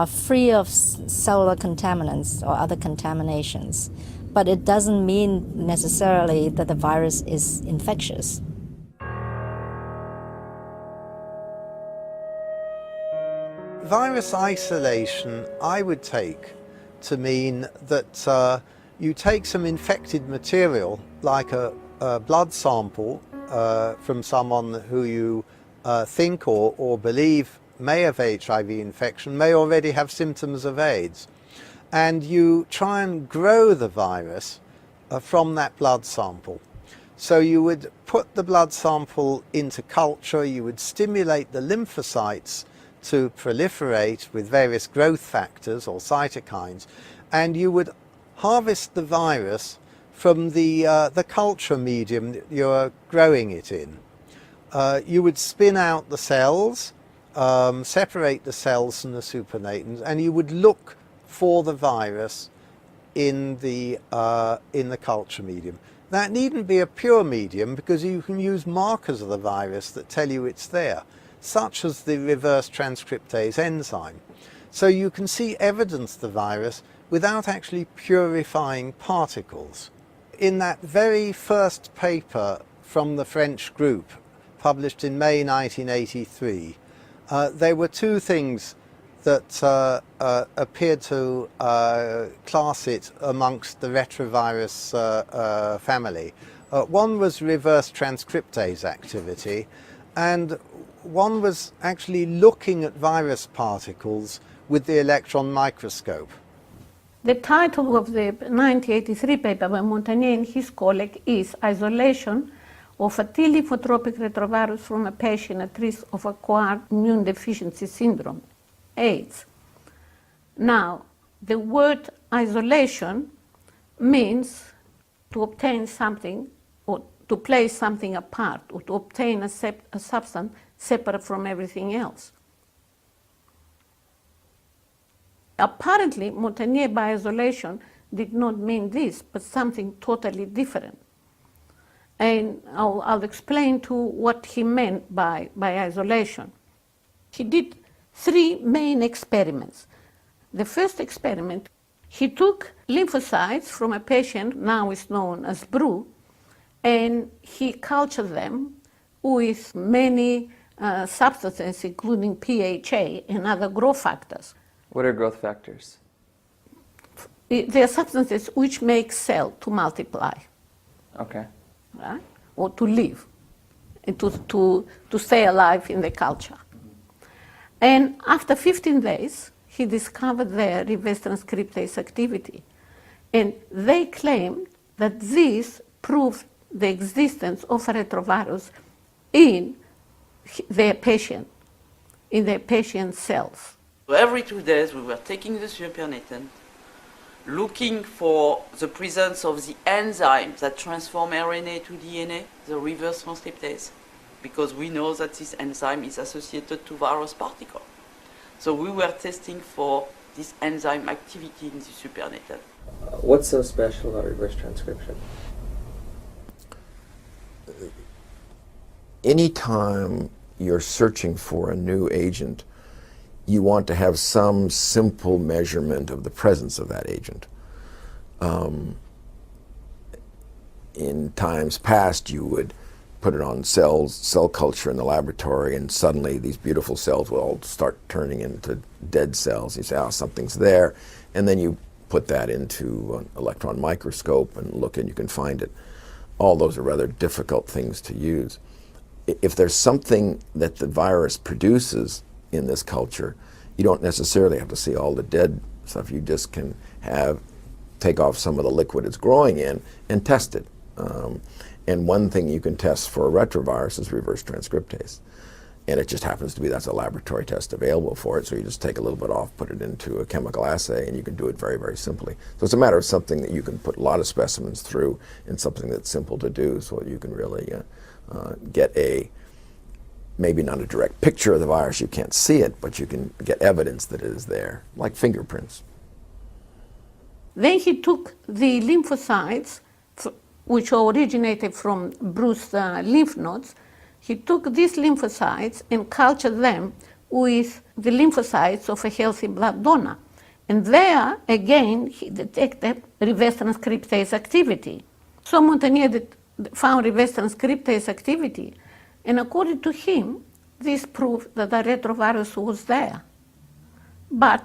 free of cellular contaminants or other contaminations, but it doesn't mean necessarily that the virus is infectious. Virus isolation I would take to mean that you take some infected material, like a blood sample from someone who you think or believe may have HIV infection, may already have symptoms of AIDS, and you try and grow the virus from that blood sample. So you would put the blood sample into culture, you would stimulate the lymphocytes to proliferate with various growth factors or cytokines, and you would harvest the virus from the culture medium that you're growing it in. You would spin out the cells, separate the cells from the supernatant, and you would look for the virus in the culture medium. That needn't be a pure medium, because you can use markers of the virus that tell you it's there, such as the reverse transcriptase enzyme. So you can see evidence of the virus without actually purifying particles. In that very first paper from the French group, published in May 1983, there were two things that appeared to class it amongst the retrovirus family. One was reverse transcriptase activity, and one was actually looking at virus particles with the electron microscope. The title of the 1983 paper by Montagnier and his colleague is Isolation of a T lymphotropic retrovirus from a patient at risk of acquired immune deficiency syndrome, AIDS. Now, the word isolation means to obtain something, or to place something apart, or to obtain a substance separate from everything else. Apparently, Montagnier by isolation did not mean this, but something totally different. And I'll explain to what he meant by isolation. He did three main experiments. The first experiment, he took lymphocytes from a patient, now is known as BRU, and he cultured them with many substances, including PHA and other growth factors. What are growth factors? They are substances which make cell to multiply. Okay. Right? Or to live, and to stay alive in the culture. And after 15 days, he discovered their reverse transcriptase activity. And they claimed that this proved the existence of a retrovirus in their patient, in their patient's cells. So every 2 days we were taking the supernatant, looking for the presence of the enzyme that transform RNA to DNA, the reverse transcriptase, because we know that this enzyme is associated to virus particle. So we were testing for this enzyme activity in the supernatant. What's so special about reverse transcription? Anytime you're searching for a new agent, you want to have some simple measurement of the presence of that agent. In times past, you would put it on cell culture in the laboratory, and suddenly these beautiful cells will all start turning into dead cells. You say, oh, something's there. And then you put that into an electron microscope and look, and you can find it. All those are rather difficult things to use. If there's something that the virus produces in this culture, you don't necessarily have to see all the dead stuff. You just can take off some of the liquid it's growing in and test it. And one thing you can test for a retrovirus is reverse transcriptase. And it just happens to be that's a laboratory test available for it. So you just take a little bit off, put it into a chemical assay, and you can do it very, very simply. So it's a matter of something that you can put a lot of specimens through, and something that's simple to do, so you can really get maybe not a direct picture of the virus, you can't see it, but you can get evidence that it is there, like fingerprints. Then he took the lymphocytes, which originated from Bruce's lymph nodes, he took these lymphocytes and cultured them with the lymphocytes of a healthy blood donor. And there, again, he detected reverse transcriptase activity. So Montagnier found reverse transcriptase activity, and according to him, this proved that the retrovirus was there. But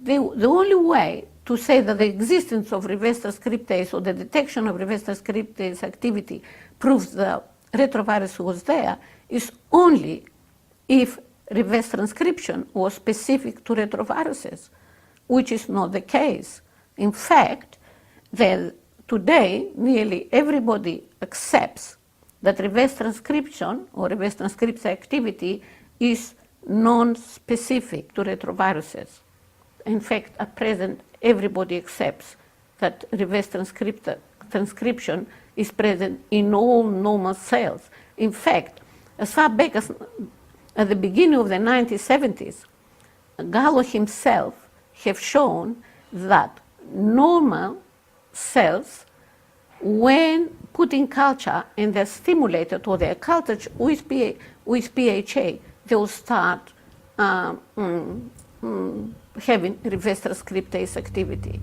the only way to say that the existence of reverse transcriptase or the detection of reverse transcriptase activity proves the retrovirus was there is only if reverse transcription was specific to retroviruses, which is not the case. In fact, today nearly everybody accepts that reverse transcription or reverse transcriptase activity is non-specific to retroviruses. In fact, at present, everybody accepts that reverse transcription is present in all normal cells. In fact, as far back as at the beginning of the 1970s, Gallo himself have shown that normal cells, when put in culture and they're stimulated or they're cultured with PHA, they will start having reverse transcriptase activity.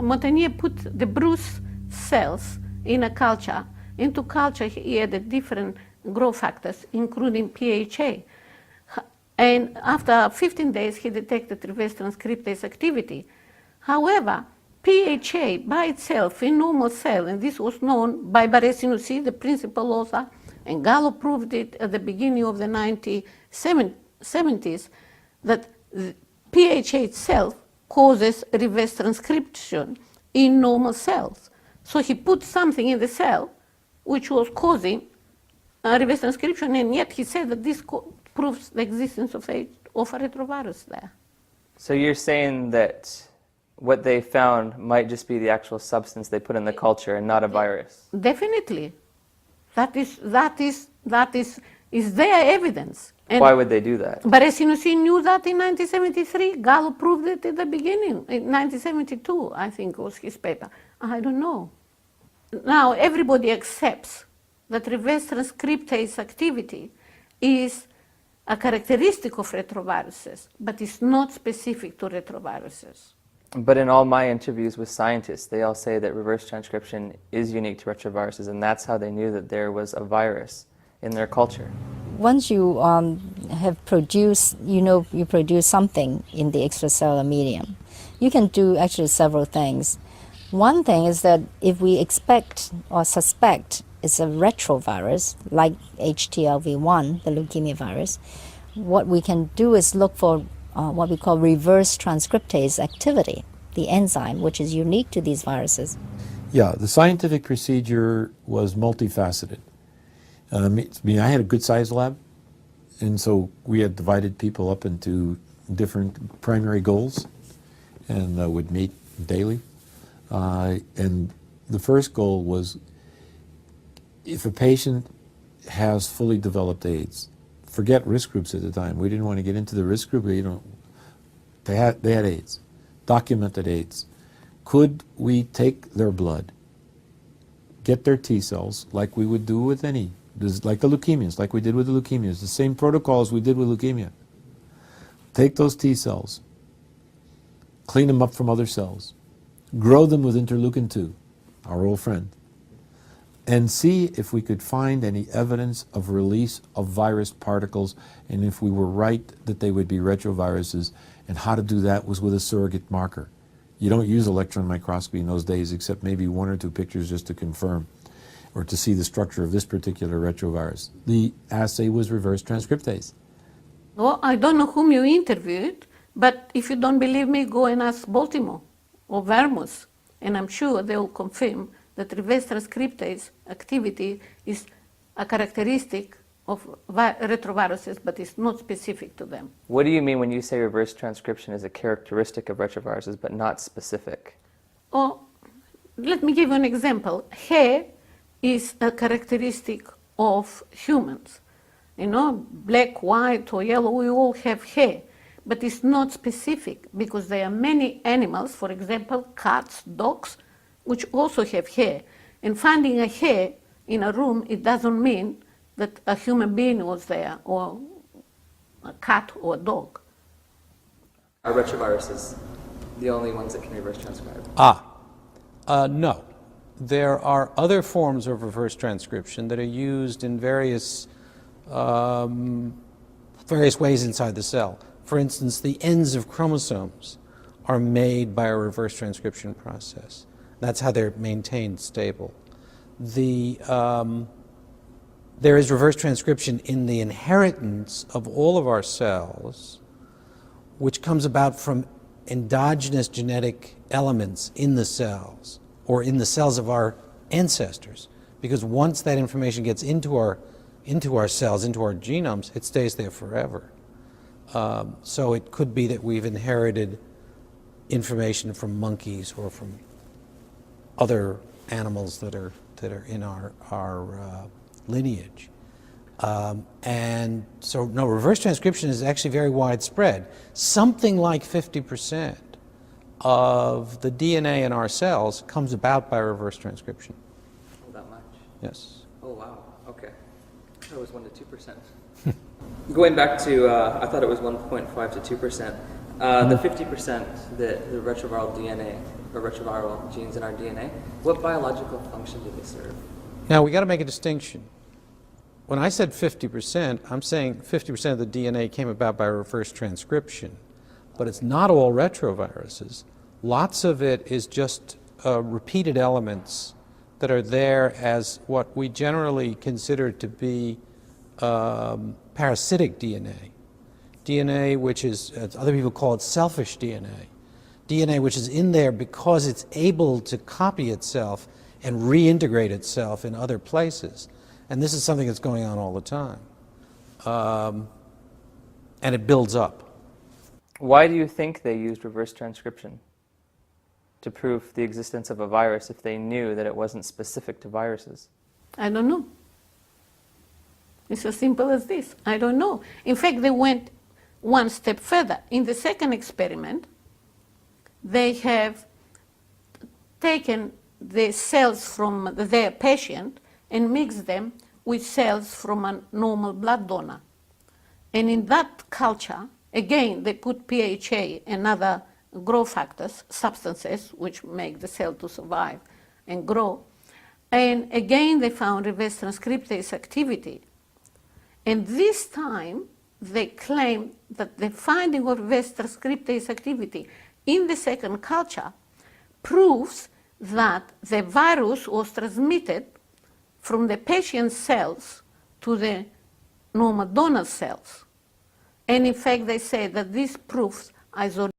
Montagnier put the bruised cells in a culture. Into culture, he added different growth factors, including PHA. And after 15 days, he detected reverse transcriptase activity. However, PHA by itself in normal cell, and this was known by Barré-Sinoussi, the principal author, and Gallo proved it at the beginning of the 1970s, that PHA itself causes reverse transcription in normal cells. So he put something in the cell which was causing reverse transcription, and yet he said that this proves the existence of a retrovirus there. So you're saying that what they found might just be the actual substance they put in the culture and not a virus? Definitely. That is their evidence. And why would they do that? Barré-Sinoussi knew that in 1973. Gallo proved it at the beginning. In 1972, I think was his paper. I don't know. Now everybody accepts that reverse transcriptase activity is a characteristic of retroviruses, but it's not specific to retroviruses. But in all my interviews with scientists, they all say that reverse transcription is unique to retroviruses, and that's how they knew that there was a virus in their culture. Once you have produced, you produce something in the extracellular medium, you can do actually several things. One thing is that if we expect or suspect it's a retrovirus, like HTLV1, the leukemia virus, what we can do is look for what we call reverse transcriptase activity, the enzyme, which is unique to these viruses. Yeah, the scientific procedure was multifaceted. I had a good-sized lab, and so we had divided people up into different primary goals and would meet daily. And the first goal was, if a patient has fully developed AIDS, forget risk groups at the time. We didn't want to get into the risk group. They had AIDS, documented AIDS. Could we take their blood, get their T cells, like we would do with any, like the leukemias, like we did with the leukemias, the same protocols we did with leukemia. Take those T cells, clean them up from other cells, grow them with interleukin-2, our old friend, and see if we could find any evidence of release of virus particles, and if we were right that they would be retroviruses. And how to do that was with a surrogate marker. You don't use electron microscopy in those days, except maybe 1 or 2 pictures just to confirm or to see the structure of this particular retrovirus. The assay was reverse transcriptase. Well, I don't know whom you interviewed, but if you don't believe me, go and ask Baltimore or Vermont, and I'm sure they will confirm that reverse transcriptase activity is a characteristic of retroviruses, but it's not specific to them. What do you mean when you say reverse transcription is a characteristic of retroviruses, but not specific? Oh, let me give you an example. Hair is a characteristic of humans. You know, black, white, or yellow, we all have hair. But it's not specific because there are many animals, for example, cats, dogs, which also have hair. And finding a hair in a room, it doesn't mean that a human being was there, or a cat or a dog. Are retroviruses the only ones that can reverse transcribe? No. There are other forms of reverse transcription that are used in various ways inside the cell. For instance, the ends of chromosomes are made by a reverse transcription process. That's how they're maintained stable. There is reverse transcription in the inheritance of all of our cells, which comes about from endogenous genetic elements in the cells, or in the cells of our ancestors. Because once that information gets into our cells, into our genomes, it stays there forever. So it could be that we've inherited information from monkeys or from other animals that are in our lineage. And so, no, reverse transcription is actually very widespread. Something like 50% of the DNA in our cells comes about by reverse transcription. Oh, that much? Yes. Oh, wow. Okay. I thought it was 1 to 2%. Going back to, I thought it was 1.5 to 2%. The 50%, the retroviral DNA, or retroviral genes in our DNA, what biological function do they serve? Now, we got to make a distinction. When I said 50%, I'm saying 50% of the DNA came about by reverse transcription. But it's not all retroviruses. Lots of it is just repeated elements that are there as what we generally consider to be parasitic DNA. DNA which is, other people call it selfish DNA. DNA which is in there because it's able to copy itself and reintegrate itself in other places. And this is something that's going on all the time. And it builds up. Why do you think they used reverse transcription to prove the existence of a virus if they knew that it wasn't specific to viruses? I don't know. It's as simple as this. I don't know. In fact, they went one step further. In the second experiment, they have taken the cells from their patient and mixed them with cells from a normal blood donor. And in that culture, again, they put PHA and other growth factors, substances which make the cell to survive and grow. And again, they found reverse transcriptase activity. And this time, they claim that the finding of reverse transcriptase activity in the second culture proves that the virus was transmitted from the patient's cells to the normal donor cells. And in fact, they say that this proves isolation.